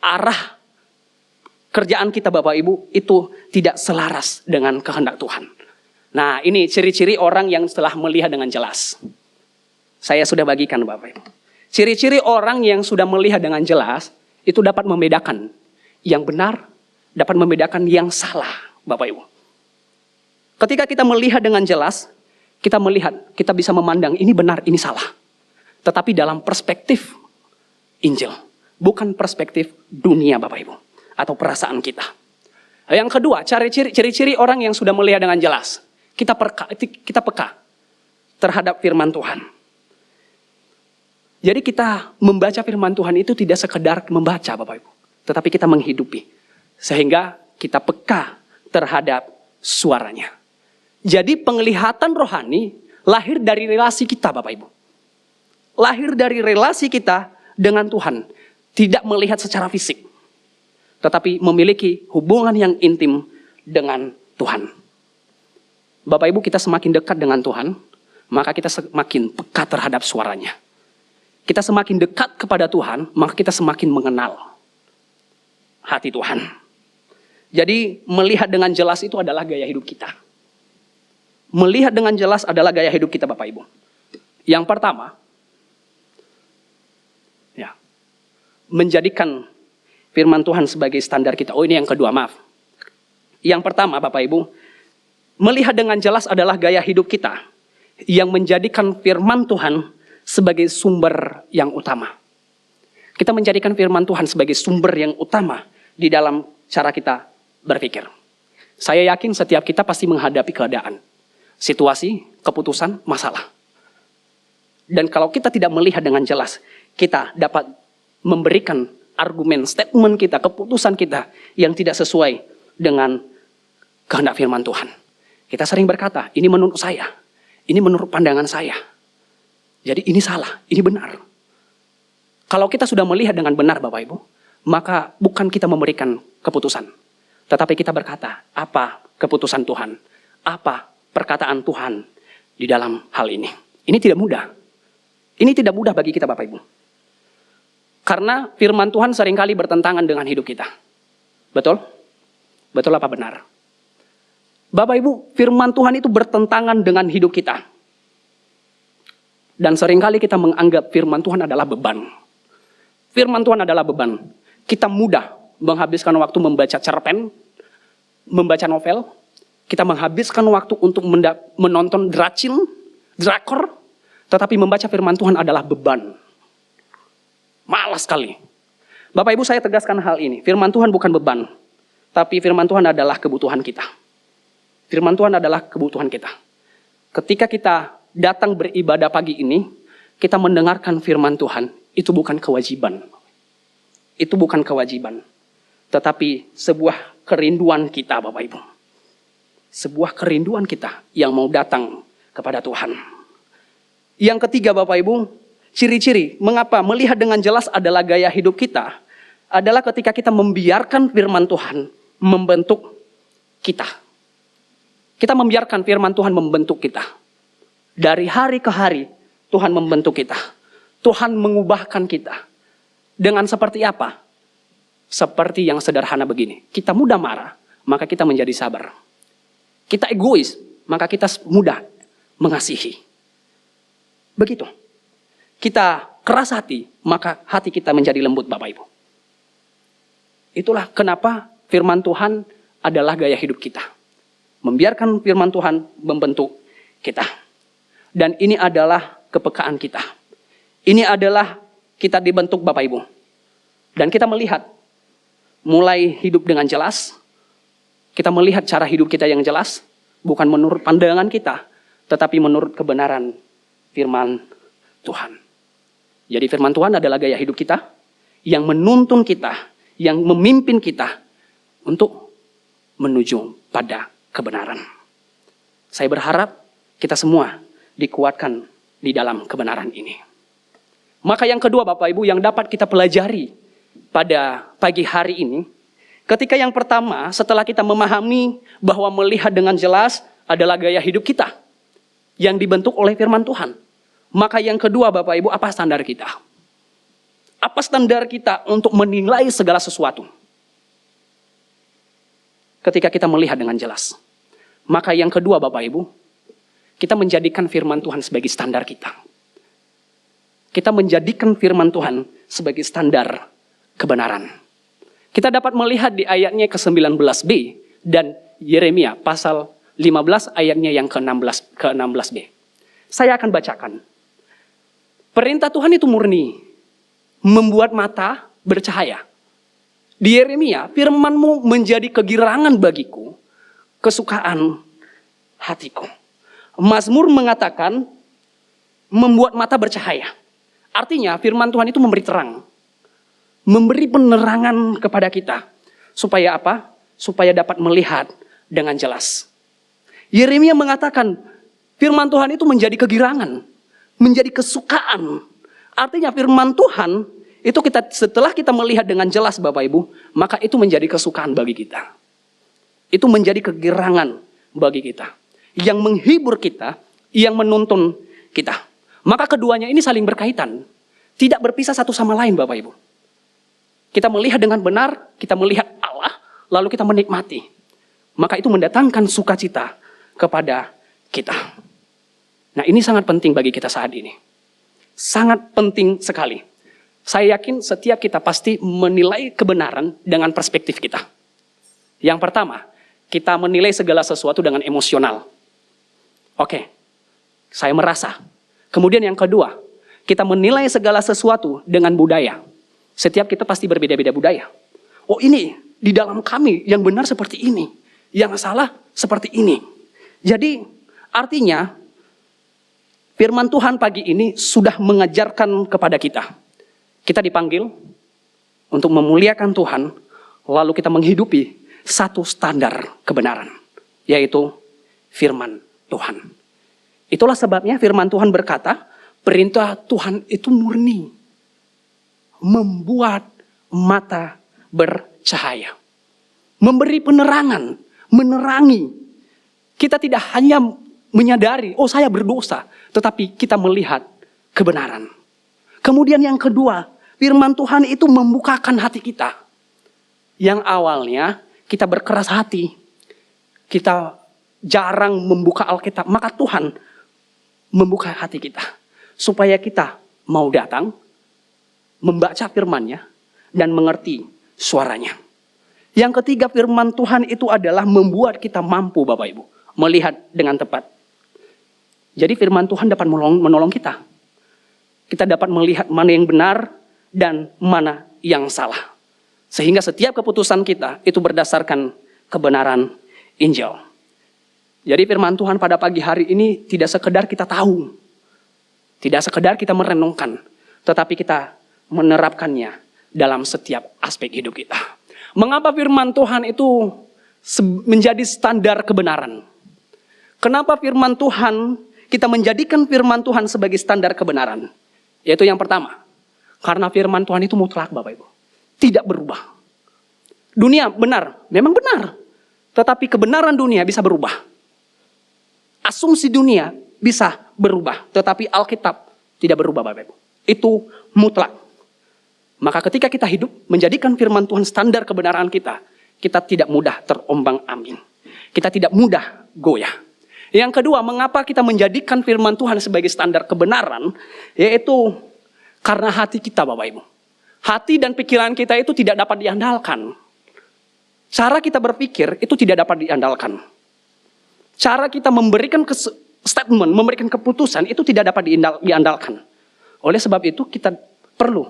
Speaker 3: arah kerjaan kita Bapak Ibu itu tidak selaras dengan kehendak Tuhan. Nah, ini ciri-ciri orang yang setelah melihat dengan jelas. Saya sudah bagikan Bapak Ibu. Ciri-ciri orang yang sudah melihat dengan jelas itu dapat membedakan yang benar, dapat membedakan yang salah Bapak Ibu. Ketika kita melihat dengan jelas, kita melihat, kita bisa memandang ini benar, ini salah. Tetapi dalam perspektif Injil, bukan perspektif dunia Bapak Ibu, atau perasaan kita. Yang kedua, ciri-ciri orang yang sudah melihat dengan jelas, kita peka terhadap firman Tuhan. Jadi kita membaca firman Tuhan itu tidak sekedar membaca Bapak Ibu, tetapi kita menghidupi. Sehingga kita peka terhadap suaranya. Jadi penglihatan rohani lahir dari relasi kita Bapak Ibu. Lahir dari relasi kita dengan Tuhan. Tidak melihat secara fisik. Tetapi memiliki hubungan yang intim dengan Tuhan. Bapak Ibu, kita semakin dekat dengan Tuhan, maka kita semakin peka terhadap suaranya. Kita semakin dekat kepada Tuhan, maka kita semakin mengenal hati Tuhan. Jadi melihat dengan jelas itu adalah gaya hidup kita. Melihat dengan jelas adalah gaya hidup kita Bapak Ibu. Yang pertama, ya, menjadikan firman Tuhan sebagai standar kita. Oh, ini yang kedua, maaf. Yang pertama Bapak Ibu, melihat dengan jelas adalah gaya hidup kita yang menjadikan firman Tuhan sebagai sumber yang utama. Kita menjadikan firman Tuhan sebagai sumber yang utama di dalam cara kita berpikir. Saya yakin setiap kita pasti menghadapi keadaan, situasi, keputusan, masalah. Dan kalau kita tidak melihat dengan jelas, kita dapat memberikan argumen, statement kita, keputusan kita yang tidak sesuai dengan kehendak firman Tuhan. Kita sering berkata, ini menurut saya, ini menurut pandangan saya. Jadi ini salah, ini benar. Kalau kita sudah melihat dengan benar Bapak Ibu, maka bukan kita memberikan keputusan. Tetapi kita berkata, apa keputusan Tuhan? Apa perkataan Tuhan di dalam hal ini? Ini tidak mudah. Ini tidak mudah bagi kita Bapak Ibu. Karena firman Tuhan seringkali bertentangan dengan hidup kita. Betul? Betul apa benar? Bapak Ibu, firman Tuhan itu bertentangan dengan hidup kita. Dan seringkali kita menganggap firman Tuhan adalah beban. Firman Tuhan adalah beban. Kita mudah menghabiskan waktu membaca cerpen, membaca novel. Kita menghabiskan waktu untuk menonton drakor. Tetapi membaca firman Tuhan adalah beban. Malas sekali. Bapak Ibu, saya tegaskan hal ini. Firman Tuhan bukan beban. Tapi firman Tuhan adalah kebutuhan kita. Firman Tuhan adalah kebutuhan kita. Ketika kita datang beribadah pagi ini, kita mendengarkan firman Tuhan, itu bukan kewajiban. Itu bukan kewajiban. Tetapi sebuah kerinduan kita Bapak Ibu. Sebuah kerinduan kita yang mau datang kepada Tuhan. Yang ketiga Bapak Ibu, ciri-ciri mengapa melihat dengan jelas adalah gaya hidup kita, adalah ketika kita membiarkan firman Tuhan membentuk kita. Kita membiarkan firman Tuhan membentuk kita. Dari hari ke hari, Tuhan membentuk kita. Tuhan mengubahkan kita. Dengan seperti apa? Seperti yang sederhana begini. Kita mudah marah, maka kita menjadi sabar. Kita egois, maka kita mudah mengasihi. Begitu. Kita keras hati, maka hati kita menjadi lembut Bapak Ibu. Itulah kenapa firman Tuhan adalah gaya hidup kita. Membiarkan firman Tuhan membentuk kita. Dan ini adalah kepekaan kita. Ini adalah kita dibentuk Bapak Ibu. Dan kita melihat, mulai hidup dengan jelas, kita melihat cara hidup kita yang jelas, bukan menurut pandangan kita, tetapi menurut kebenaran firman Tuhan. Jadi firman Tuhan adalah gaya hidup kita, yang menuntun kita, yang memimpin kita untuk menuju pada kebenaran. Saya berharap kita semua dikuatkan di dalam kebenaran ini. Maka yang kedua Bapak Ibu yang dapat kita pelajari pada pagi hari ini, ketika yang pertama setelah kita memahami bahwa melihat dengan jelas adalah gaya hidup kita yang dibentuk oleh firman Tuhan. Maka yang kedua Bapak Ibu, apa standar kita? Apa standar kita untuk menilai segala sesuatu? Ketika kita melihat dengan jelas. Maka yang kedua Bapak Ibu, kita menjadikan firman Tuhan sebagai standar kita. Kita menjadikan firman Tuhan sebagai standar kebenaran. Kita dapat melihat di ayatnya ke-19b dan Yeremia pasal 15 ayatnya yang ke-16b. Saya akan bacakan. Perintah Tuhan itu murni, membuat mata bercahaya. Di Yeremia, firman-Mu menjadi kegirangan bagiku, kesukaan hatiku. Mazmur mengatakan, membuat mata bercahaya. Artinya firman Tuhan itu memberi terang. Memberi penerangan kepada kita. Supaya apa? Supaya dapat melihat dengan jelas. Yeremia mengatakan, firman Tuhan itu menjadi kegirangan. Menjadi kesukaan. Artinya firman Tuhan, itu setelah kita melihat dengan jelas Bapak Ibu, maka itu menjadi kesukaan bagi kita. Itu menjadi kegirangan bagi kita. Yang menghibur kita, yang menuntun kita. Maka keduanya ini saling berkaitan. Tidak berpisah satu sama lain Bapak Ibu. Kita melihat dengan benar, kita melihat Allah, lalu kita menikmati. Maka itu mendatangkan sukacita kepada kita. Nah ini sangat penting bagi kita saat ini. Sangat penting sekali. Saya yakin setiap kita pasti menilai kebenaran dengan perspektif kita. Yang pertama, kita menilai segala sesuatu dengan emosional. Oke, saya merasa. Kemudian yang kedua, kita menilai segala sesuatu dengan budaya. Setiap kita pasti berbeda-beda budaya. Oh ini, di dalam kami yang benar seperti ini. Yang salah seperti ini. Jadi artinya, firman Tuhan pagi ini sudah mengajarkan kepada kita. Kita dipanggil untuk memuliakan Tuhan, lalu kita menghidupi satu standar kebenaran, yaitu firman Tuhan. Itulah sebabnya firman Tuhan berkata, perintah Tuhan itu murni, membuat mata bercahaya, memberi penerangan, menerangi. Kita tidak hanya menyadari, oh saya berdosa, tetapi kita melihat kebenaran. Kemudian yang kedua, firman Tuhan itu membukakan hati kita. Yang awalnya kita berkeras hati, kita jarang membuka Alkitab, maka Tuhan membuka hati kita. Supaya kita mau datang, membaca firman-Nya, dan mengerti suaranya. Yang ketiga, firman Tuhan itu adalah membuat kita mampu Bapak Ibu, melihat dengan tepat. Jadi firman Tuhan dapat menolong kita. Kita dapat melihat mana yang benar dan mana yang salah. Sehingga setiap keputusan kita itu berdasarkan kebenaran Injil. Jadi firman Tuhan pada pagi hari ini tidak sekedar kita tahu. Tidak sekedar kita merenungkan. Tetapi kita menerapkannya dalam setiap aspek hidup kita. Mengapa firman Tuhan itu menjadi standar kebenaran? Kenapa firman Tuhan, kita menjadikan firman Tuhan sebagai standar kebenaran? Yaitu yang pertama, karena firman Tuhan itu mutlak Bapak Ibu. Tidak berubah. Dunia benar, memang benar. Tetapi kebenaran dunia bisa berubah. Asumsi dunia bisa berubah. Tetapi Alkitab tidak berubah Bapak Ibu. Itu mutlak. Maka ketika kita hidup, menjadikan firman Tuhan standar kebenaran kita, kita tidak mudah terombang ambing. Kita tidak mudah goyah. Yang kedua, mengapa kita menjadikan firman Tuhan sebagai standar kebenaran? Yaitu karena hati kita, Bapak Ibu. Hati dan pikiran kita itu tidak dapat diandalkan. Cara kita berpikir itu tidak dapat diandalkan. Cara kita memberikan statement, memberikan keputusan itu tidak dapat diandalkan. Oleh sebab itu kita perlu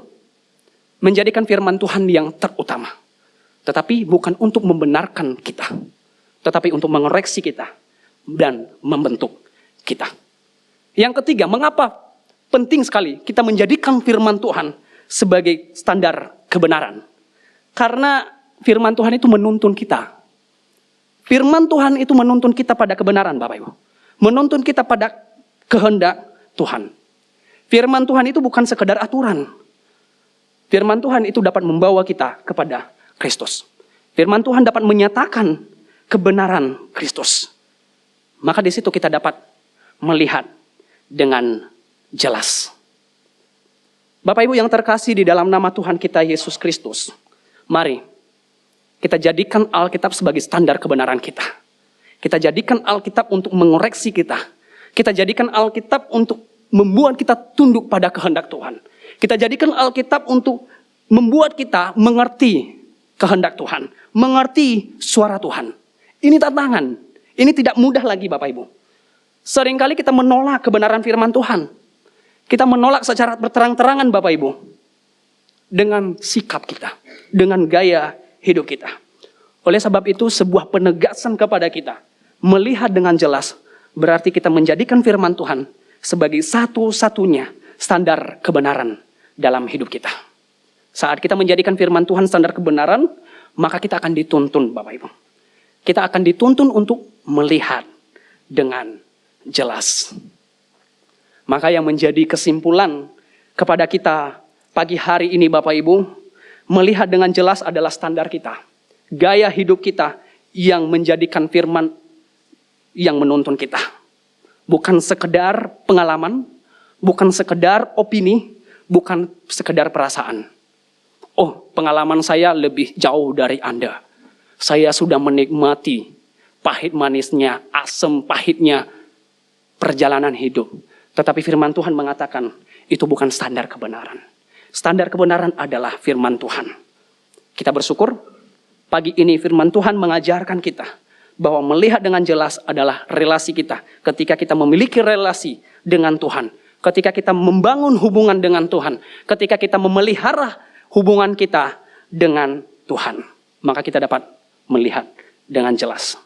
Speaker 3: menjadikan firman Tuhan yang terutama. Tetapi bukan untuk membenarkan kita. Tetapi untuk mengoreksi kita dan membentuk kita. Yang ketiga, mengapa penting sekali kita menjadikan firman Tuhan sebagai standar kebenaran? Karena firman Tuhan itu menuntun kita. Firman Tuhan itu menuntun kita pada kebenaran, Bapak Ibu. Menuntun kita pada kehendak Tuhan. Firman Tuhan itu bukan sekedar aturan. Firman Tuhan itu dapat membawa kita kepada Kristus. Firman Tuhan dapat menyatakan kebenaran Kristus. Maka di situ kita dapat melihat dengan jelas. Bapak Ibu yang terkasih di dalam nama Tuhan kita Yesus Kristus, mari kita jadikan Alkitab sebagai standar kebenaran kita. Kita jadikan Alkitab untuk mengoreksi kita. Kita jadikan Alkitab untuk membuat kita tunduk pada kehendak Tuhan. Kita jadikan Alkitab untuk membuat kita mengerti kehendak Tuhan. Mengerti suara Tuhan. Ini tantangan. Ini tidak mudah lagi, Bapak Ibu. Seringkali kita menolak kebenaran firman Tuhan. Kita menolak secara berterang-terangan, Bapak Ibu. Dengan sikap kita. Dengan gaya hidup kita. Oleh sebab itu, sebuah penegasan kepada kita. Melihat dengan jelas. Berarti kita menjadikan firman Tuhan sebagai satu-satunya standar kebenaran dalam hidup kita. Saat kita menjadikan firman Tuhan standar kebenaran, maka kita akan dituntun, Bapak Ibu. Kita akan dituntun untuk melihat dengan jelas. Maka yang menjadi kesimpulan kepada kita pagi hari ini, Bapak Ibu, melihat dengan jelas adalah standar kita. Gaya hidup kita yang menjadikan firman yang menuntun kita. Bukan sekedar pengalaman, bukan sekedar opini, bukan sekedar perasaan. Oh, pengalaman saya lebih jauh dari Anda. Saya sudah menikmati pahit manisnya, asam pahitnya perjalanan hidup. Tetapi firman Tuhan mengatakan itu bukan standar kebenaran. Standar kebenaran adalah firman Tuhan. Kita bersyukur pagi ini firman Tuhan mengajarkan kita bahwa melihat dengan jelas adalah relasi kita. Ketika kita memiliki relasi dengan Tuhan. Ketika kita membangun hubungan dengan Tuhan. Ketika kita memelihara hubungan kita dengan Tuhan. Maka kita dapat melihat dengan jelas.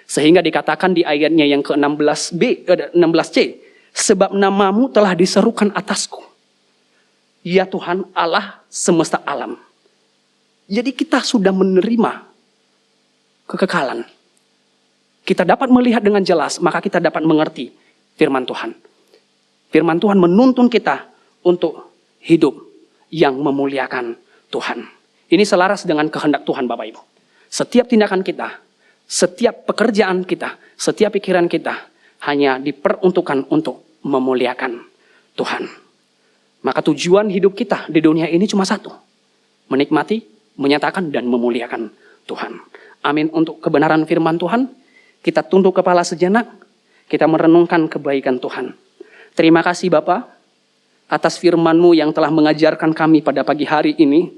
Speaker 3: Sehingga dikatakan di ayatnya yang ke-16c. Sebab namamu telah diserukan atasku. Ya Tuhan Allah semesta alam. Jadi kita sudah menerima kekekalan. Kita dapat melihat dengan jelas, maka kita dapat mengerti firman Tuhan. Firman Tuhan menuntun kita untuk hidup yang memuliakan Tuhan. Ini selaras dengan kehendak Tuhan, Bapak Ibu. Setiap tindakan kita, setiap pekerjaan kita, setiap pikiran kita hanya diperuntukkan untuk memuliakan Tuhan. Maka tujuan hidup kita di dunia ini cuma satu. Menikmati, menyatakan, dan memuliakan Tuhan. Amin untuk kebenaran firman Tuhan. Kita tunduk kepala sejenak, kita merenungkan kebaikan Tuhan. Terima kasih Bapa atas firman-Mu yang telah mengajarkan kami pada pagi hari ini,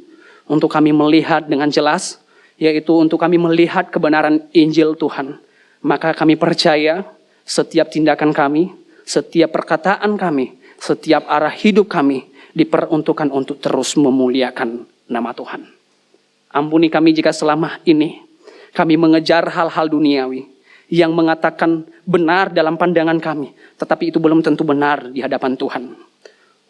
Speaker 3: untuk kami melihat dengan jelas, yaitu untuk kami melihat kebenaran Injil Tuhan. Maka kami percaya setiap tindakan kami, setiap perkataan kami, setiap arah hidup kami diperuntukkan untuk terus memuliakan nama Tuhan. Ampuni kami jika selama ini kami mengejar hal-hal duniawi yang mengatakan benar dalam pandangan kami, tetapi itu belum tentu benar di hadapan Tuhan.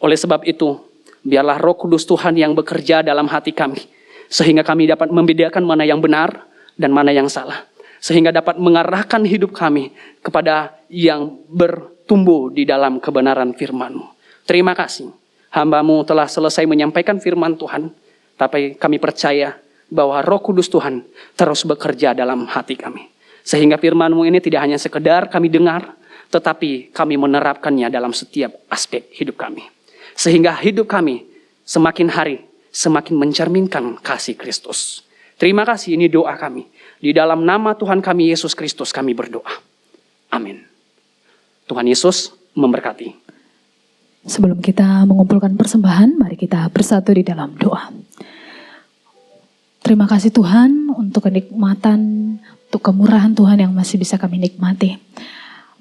Speaker 3: Oleh sebab itu, biarlah Roh Kudus Tuhan yang bekerja dalam hati kami, sehingga kami dapat membedakan mana yang benar dan mana yang salah, sehingga dapat mengarahkan hidup kami kepada yang bertumbuh di dalam kebenaran firman-Mu. Terima kasih, hamba-Mu telah selesai menyampaikan firman Tuhan, tapi kami percaya bahwa Roh Kudus Tuhan terus bekerja dalam hati kami. Sehingga firman-Mu ini tidak hanya sekedar kami dengar, tetapi kami menerapkannya dalam setiap aspek hidup kami. Sehingga hidup kami semakin hari, semakin mencerminkan kasih Kristus. Terima kasih, ini doa kami. Di dalam nama Tuhan kami Yesus Kristus kami berdoa. Amin. Tuhan Yesus memberkati.
Speaker 1: Sebelum kita mengumpulkan persembahan, mari kita bersatu di dalam doa. Terima kasih Tuhan untuk kenikmatan, untuk kemurahan Tuhan yang masih bisa kami nikmati.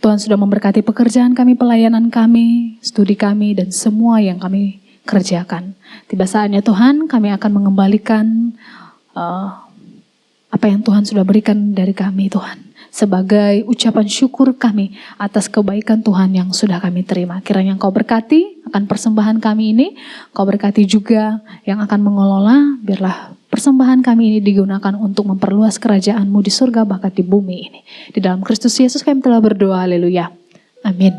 Speaker 1: Tuhan sudah memberkati pekerjaan kami, pelayanan kami, studi kami, dan semua yang kami kerjakan. Tiba saatnya Tuhan, kami akan mengembalikan apa yang Tuhan sudah berikan dari kami Tuhan. Sebagai ucapan syukur kami atas kebaikan Tuhan yang sudah kami terima. Kiranya Engkau berkati akan persembahan kami ini. Engkau berkati juga yang akan mengelola. Biarlah persembahan kami ini digunakan untuk memperluas kerajaan-Mu di surga bahkan di bumi ini. Di dalam Kristus Yesus kami telah berdoa. Haleluya. Amin.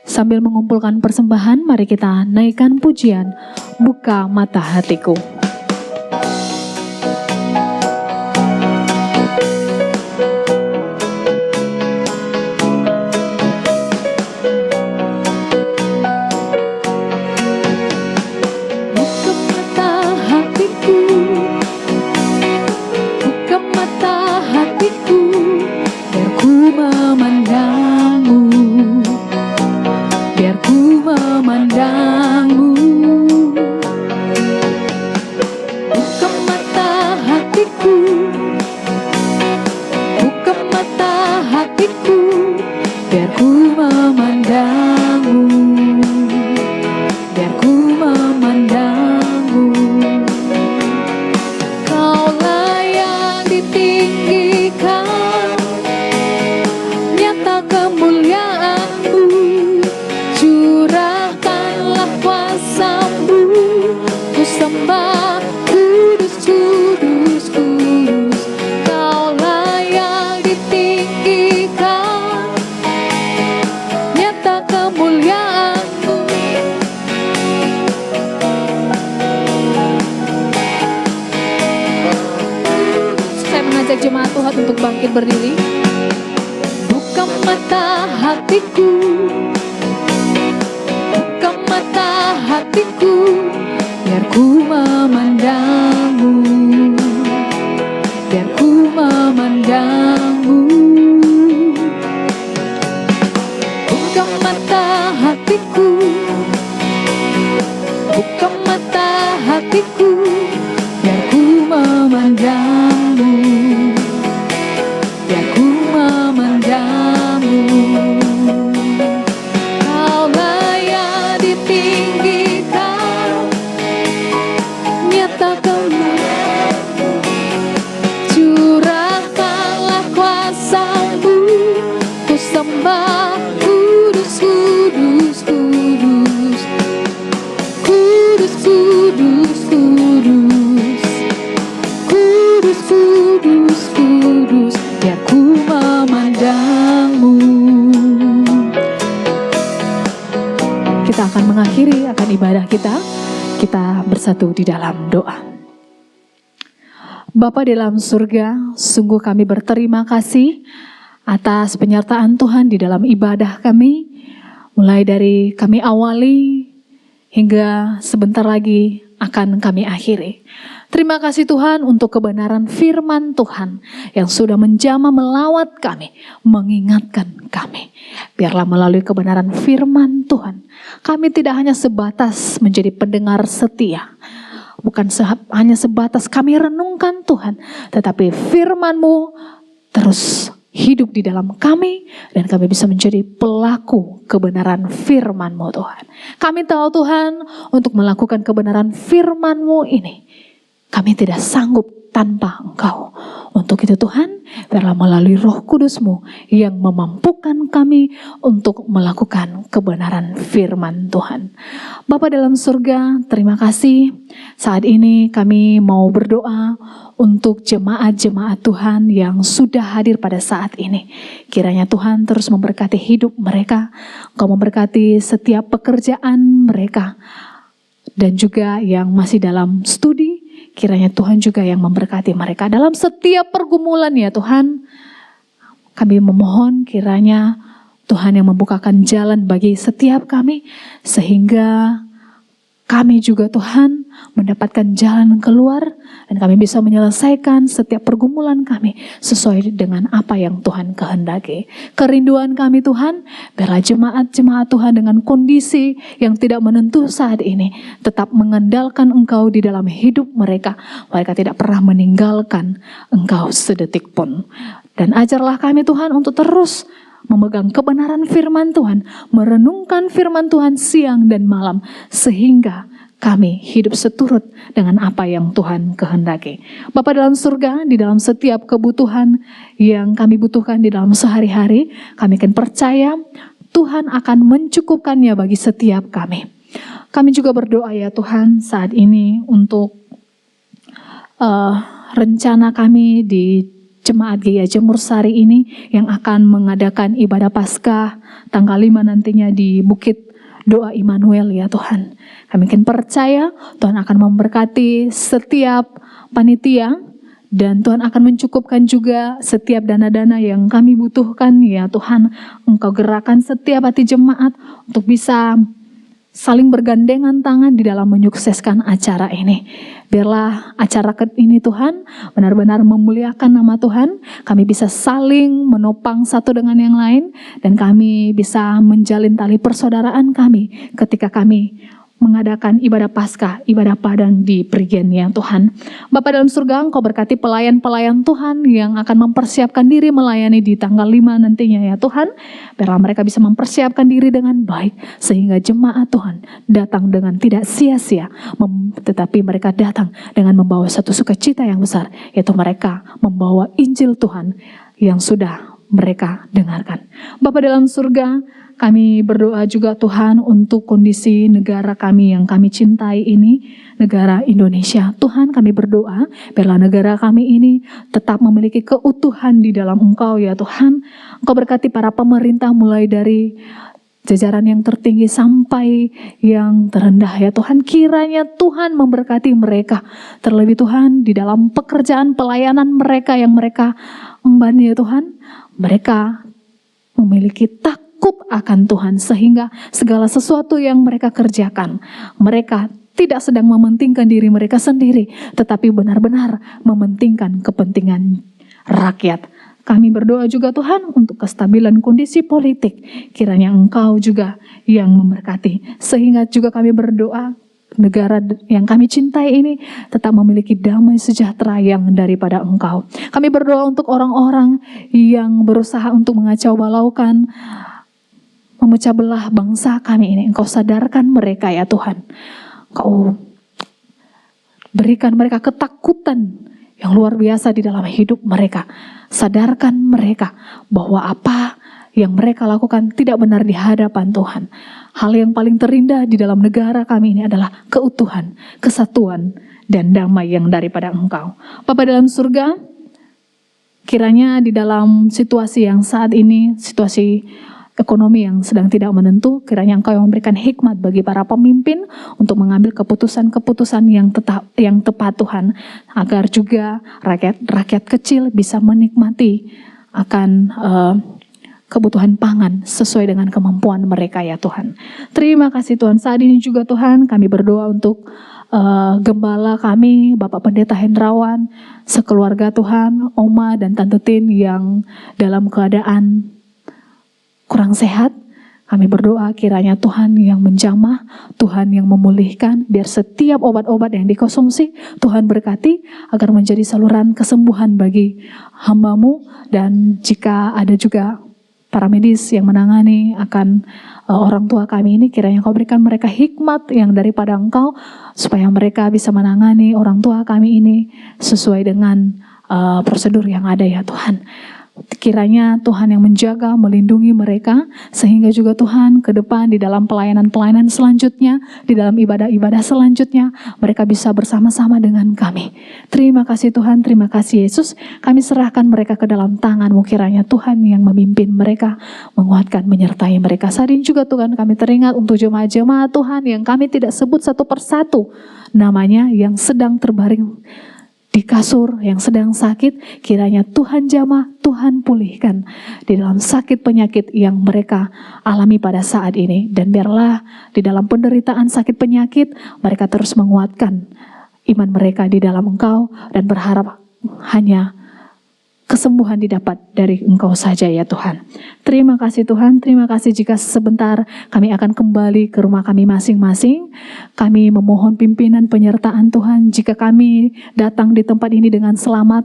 Speaker 1: Sambil mengumpulkan persembahan, mari kita naikkan pujian Buka Mata Hatiku. Jemaat Tuhan untuk bangkit berdiri. Buka mata hatiku, buka mata hatiku, biar ku memandangmu, biar ku memandangmu. Buka mata hatiku, buka mata hatiku, biar ku memandangmu, biar ku memandangmu. Kau layak ditinggikan, nyatakanlah, curahkanlah kuasa-Mu, ku sembah, kudus, kudus, kudus, kudus, kudus, kudus, kudus, kudus, kudus, biar ku memandangmu. Kita akan mengakhiri akan ibadah kita. Kita bersatu di dalam doa. Bapa di dalam surga, sungguh kami berterima kasih atas penyertaan Tuhan di dalam ibadah kami. Mulai dari kami awali hingga sebentar lagi akan kami akhiri. Terima kasih Tuhan untuk kebenaran firman Tuhan yang sudah menjamah melawat kami, mengingatkan kami. Biarlah melalui kebenaran firman Tuhan, kami tidak hanya sebatas menjadi pendengar setia, bukan hanya sebatas kami renungkan Tuhan, tetapi firman-Mu terus hidup di dalam kami dan kami bisa menjadi pelaku kebenaran firman-Mu Tuhan. Kami tahu Tuhan untuk melakukan kebenaran firman-Mu ini kami tidak sanggup tanpa Engkau. Untuk itu Tuhan, biarlah melalui Roh Kudus-Mu yang memampukan kami untuk melakukan kebenaran firman Tuhan. Bapa dalam surga, terima kasih. Saat ini kami mau berdoa untuk jemaat-jemaat Tuhan yang sudah hadir pada saat ini. Kiranya Tuhan terus memberkati hidup mereka. Engkau memberkati setiap pekerjaan mereka. Dan juga yang masih dalam studi, kiranya Tuhan juga yang memberkati mereka dalam setiap pergumulan ya Tuhan. Kami memohon kiranya Tuhan yang membukakan jalan bagi setiap kami, sehingga kami juga Tuhan mendapatkan jalan keluar dan kami bisa menyelesaikan setiap pergumulan kami sesuai dengan apa yang Tuhan kehendaki. Kerinduan kami Tuhan, biarlah jemaat-jemaat Tuhan dengan kondisi yang tidak menentu saat ini tetap mengandalkan Engkau di dalam hidup mereka. Mereka tidak pernah meninggalkan Engkau sedetik pun. Dan ajarlah kami Tuhan untuk terus memegang kebenaran firman Tuhan, merenungkan firman Tuhan siang dan malam, sehingga kami hidup seturut dengan apa yang Tuhan kehendaki. Bapa dalam surga, di dalam setiap kebutuhan yang kami butuhkan di dalam sehari-hari, kami akan percaya Tuhan akan mencukupkannya bagi setiap kami. Kami juga berdoa ya Tuhan saat ini untuk rencana kami di Jemaat GIA Jemur Sari ini yang akan mengadakan ibadah Paskah tanggal 5 nantinya di Bukit Doa Immanuel ya Tuhan. Kami akan percaya Tuhan akan memberkati setiap panitia dan Tuhan akan mencukupkan juga setiap dana-dana yang kami butuhkan ya Tuhan. Engkau gerakan setiap hati jemaat untuk bisa saling bergandengan tangan di dalam menyukseskan acara ini. Biarlah acara ini Tuhan benar-benar memuliakan nama Tuhan. Kami bisa saling menopang satu dengan yang lain dan kami bisa menjalin tali persaudaraan kami ketika kami mengadakan ibadah Paskah, ibadah padang di Prigen ya Tuhan. Bapa dalam surga, Engkau berkati pelayan-pelayan Tuhan yang akan mempersiapkan diri melayani di tanggal 5 nantinya ya Tuhan. Biarlah mereka bisa mempersiapkan diri dengan baik sehingga jemaat Tuhan datang dengan tidak sia-sia, tetapi mereka datang dengan membawa satu sukacita yang besar, yaitu mereka membawa Injil Tuhan yang sudah mereka dengarkan. Bapa dalam surga, kami berdoa juga Tuhan untuk kondisi negara kami yang kami cintai ini, negara Indonesia. Tuhan kami berdoa, biarlah negara kami ini tetap memiliki keutuhan di dalam Engkau ya Tuhan. Engkau berkati para pemerintah mulai dari jajaran yang tertinggi sampai yang terendah ya Tuhan. Kiranya Tuhan memberkati mereka. Terlebih Tuhan di dalam pekerjaan pelayanan mereka yang mereka emban ya Tuhan. Mereka memiliki takut akan Tuhan sehingga segala sesuatu yang mereka kerjakan, mereka tidak sedang mementingkan diri mereka sendiri, tetapi benar-benar mementingkan kepentingan rakyat. Kami berdoa juga Tuhan untuk kestabilan kondisi politik. Kiranya Engkau juga yang memberkati. Sehingga juga kami berdoa negara yang kami cintai ini tetap memiliki damai sejahtera yang daripada Engkau. Kami berdoa untuk orang-orang yang berusaha untuk mengacau balaukan, memecah belah bangsa kami ini. Engkau sadarkan mereka ya Tuhan. Engkau berikan mereka ketakutan yang luar biasa di dalam hidup mereka. Sadarkan mereka bahwa apa yang mereka lakukan tidak benar di hadapan Tuhan. Hal yang paling terindah di dalam negara kami ini adalah keutuhan, kesatuan, dan damai yang daripada Engkau. Bapa dalam surga, kiranya di dalam situasi yang saat ini, situasi ekonomi yang sedang tidak menentu, kiranya Engkau yang memberikan hikmat bagi para pemimpin untuk mengambil keputusan-keputusan yang tepat Tuhan, agar juga rakyat kecil bisa menikmati akan kebutuhan pangan sesuai dengan kemampuan mereka ya Tuhan. Terima kasih Tuhan. Saat ini juga Tuhan kami berdoa untuk gembala kami, Bapak Pendeta Hendrawan, sekeluarga Tuhan, Oma dan Tante Tin yang dalam keadaan kurang sehat. Kami berdoa kiranya Tuhan yang menjamah, Tuhan yang memulihkan, biar setiap obat-obat yang dikonsumsi Tuhan berkati agar menjadi saluran kesembuhan bagi hamba-Mu. Dan jika ada juga para medis yang menangani akan orang tua kami ini, kiranya Kau berikan mereka hikmat yang daripada Engkau, supaya mereka bisa menangani orang tua kami ini sesuai dengan prosedur yang ada ya Tuhan. Kiranya Tuhan yang menjaga, melindungi mereka, sehingga juga Tuhan ke depan di dalam pelayanan-pelayanan selanjutnya, di dalam ibadah-ibadah selanjutnya, mereka bisa bersama-sama dengan kami. Terima kasih Tuhan, terima kasih Yesus. Kami serahkan mereka ke dalam tangan-Mu, kiranya Tuhan yang memimpin mereka, menguatkan, menyertai mereka. Saat ini juga Tuhan kami teringat untuk jemaat-jemaat Tuhan yang kami tidak sebut satu persatu namanya, yang sedang terbaring di kasur yang sedang sakit, kiranya Tuhan jamah, Tuhan pulihkan di dalam sakit penyakit yang mereka alami pada saat ini. Dan biarlah di dalam penderitaan sakit penyakit, mereka terus menguatkan iman mereka di dalam Engkau dan berharap hanya kesembuhan didapat dari Engkau saja ya Tuhan. Terima kasih Tuhan, terima kasih jika sebentar kami akan kembali ke rumah kami masing-masing. Kami memohon pimpinan penyertaan Tuhan. Jika kami datang di tempat ini dengan selamat,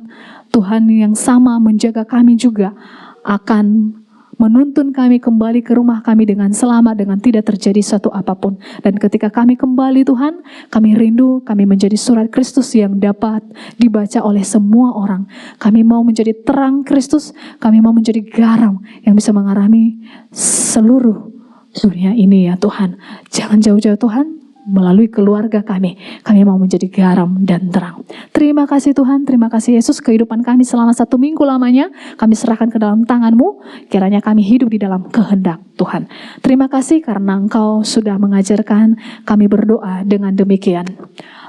Speaker 1: Tuhan yang sama menjaga kami juga akan menuntun kami kembali ke rumah kami dengan selamat, dengan tidak terjadi suatu apapun. Dan ketika kami kembali Tuhan, kami rindu, kami menjadi surat Kristus yang dapat dibaca oleh semua orang. Kami mau menjadi terang Kristus, kami mau menjadi garam yang bisa mengarami seluruh dunia ini ya Tuhan. Jangan jauh-jauh Tuhan, melalui keluarga kami mau menjadi garam dan terang. Terima kasih Tuhan, terima kasih Yesus, kehidupan kami selama 1 minggu lamanya, kami serahkan ke dalam tangan-Mu, kiranya kami hidup di dalam kehendak Tuhan. Terima kasih karena Engkau sudah mengajarkan kami berdoa dengan demikian.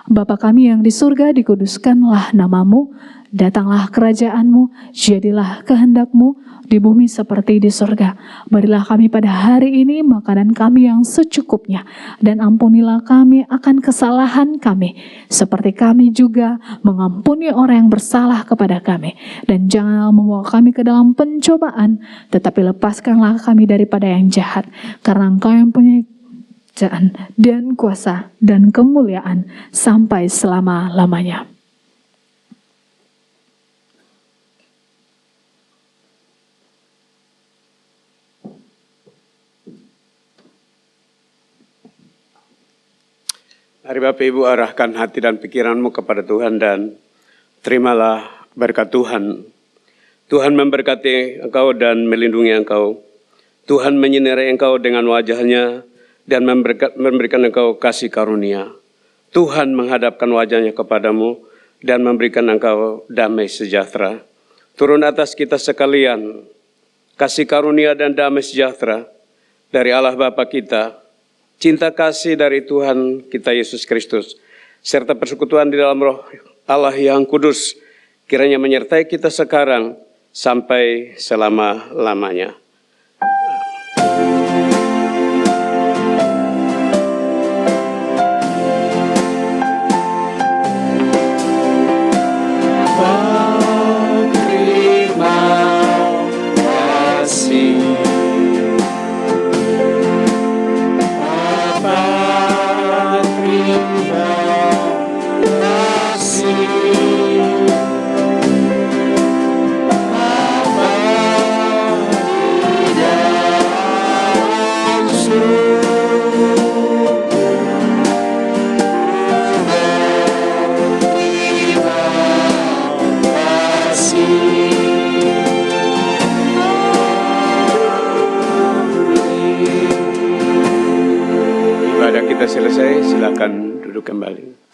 Speaker 1: Bapa kami yang di surga, dikuduskanlah nama-Mu, datanglah kerajaan-Mu, jadilah kehendak-Mu, di bumi seperti di surga. Berilah kami pada hari ini makanan kami yang secukupnya, dan ampunilah kami akan kesalahan kami, seperti kami juga mengampuni orang yang bersalah kepada kami. Dan janganlah membawa kami ke dalam pencobaan, tetapi lepaskanlah kami daripada yang jahat, karena Engkau yang punya kerajaan dan kuasa dan kemuliaan sampai selama-lamanya.
Speaker 2: Mari Bapak Ibu arahkan hati dan pikiranmu kepada Tuhan dan terimalah berkat Tuhan. Tuhan memberkati engkau dan melindungi engkau. Tuhan menyinari engkau dengan wajahnya dan memberikan engkau kasih karunia. Tuhan menghadapkan wajahnya kepadamu dan memberikan engkau damai sejahtera. Turun atas kita sekalian kasih karunia dan damai sejahtera dari Allah Bapa kita, cinta kasih dari Tuhan kita Yesus Kristus, serta persekutuan di dalam Roh Allah yang kudus, kiranya menyertai kita sekarang sampai selama-lamanya. Ibadah kita selesai, silakan duduk kembali.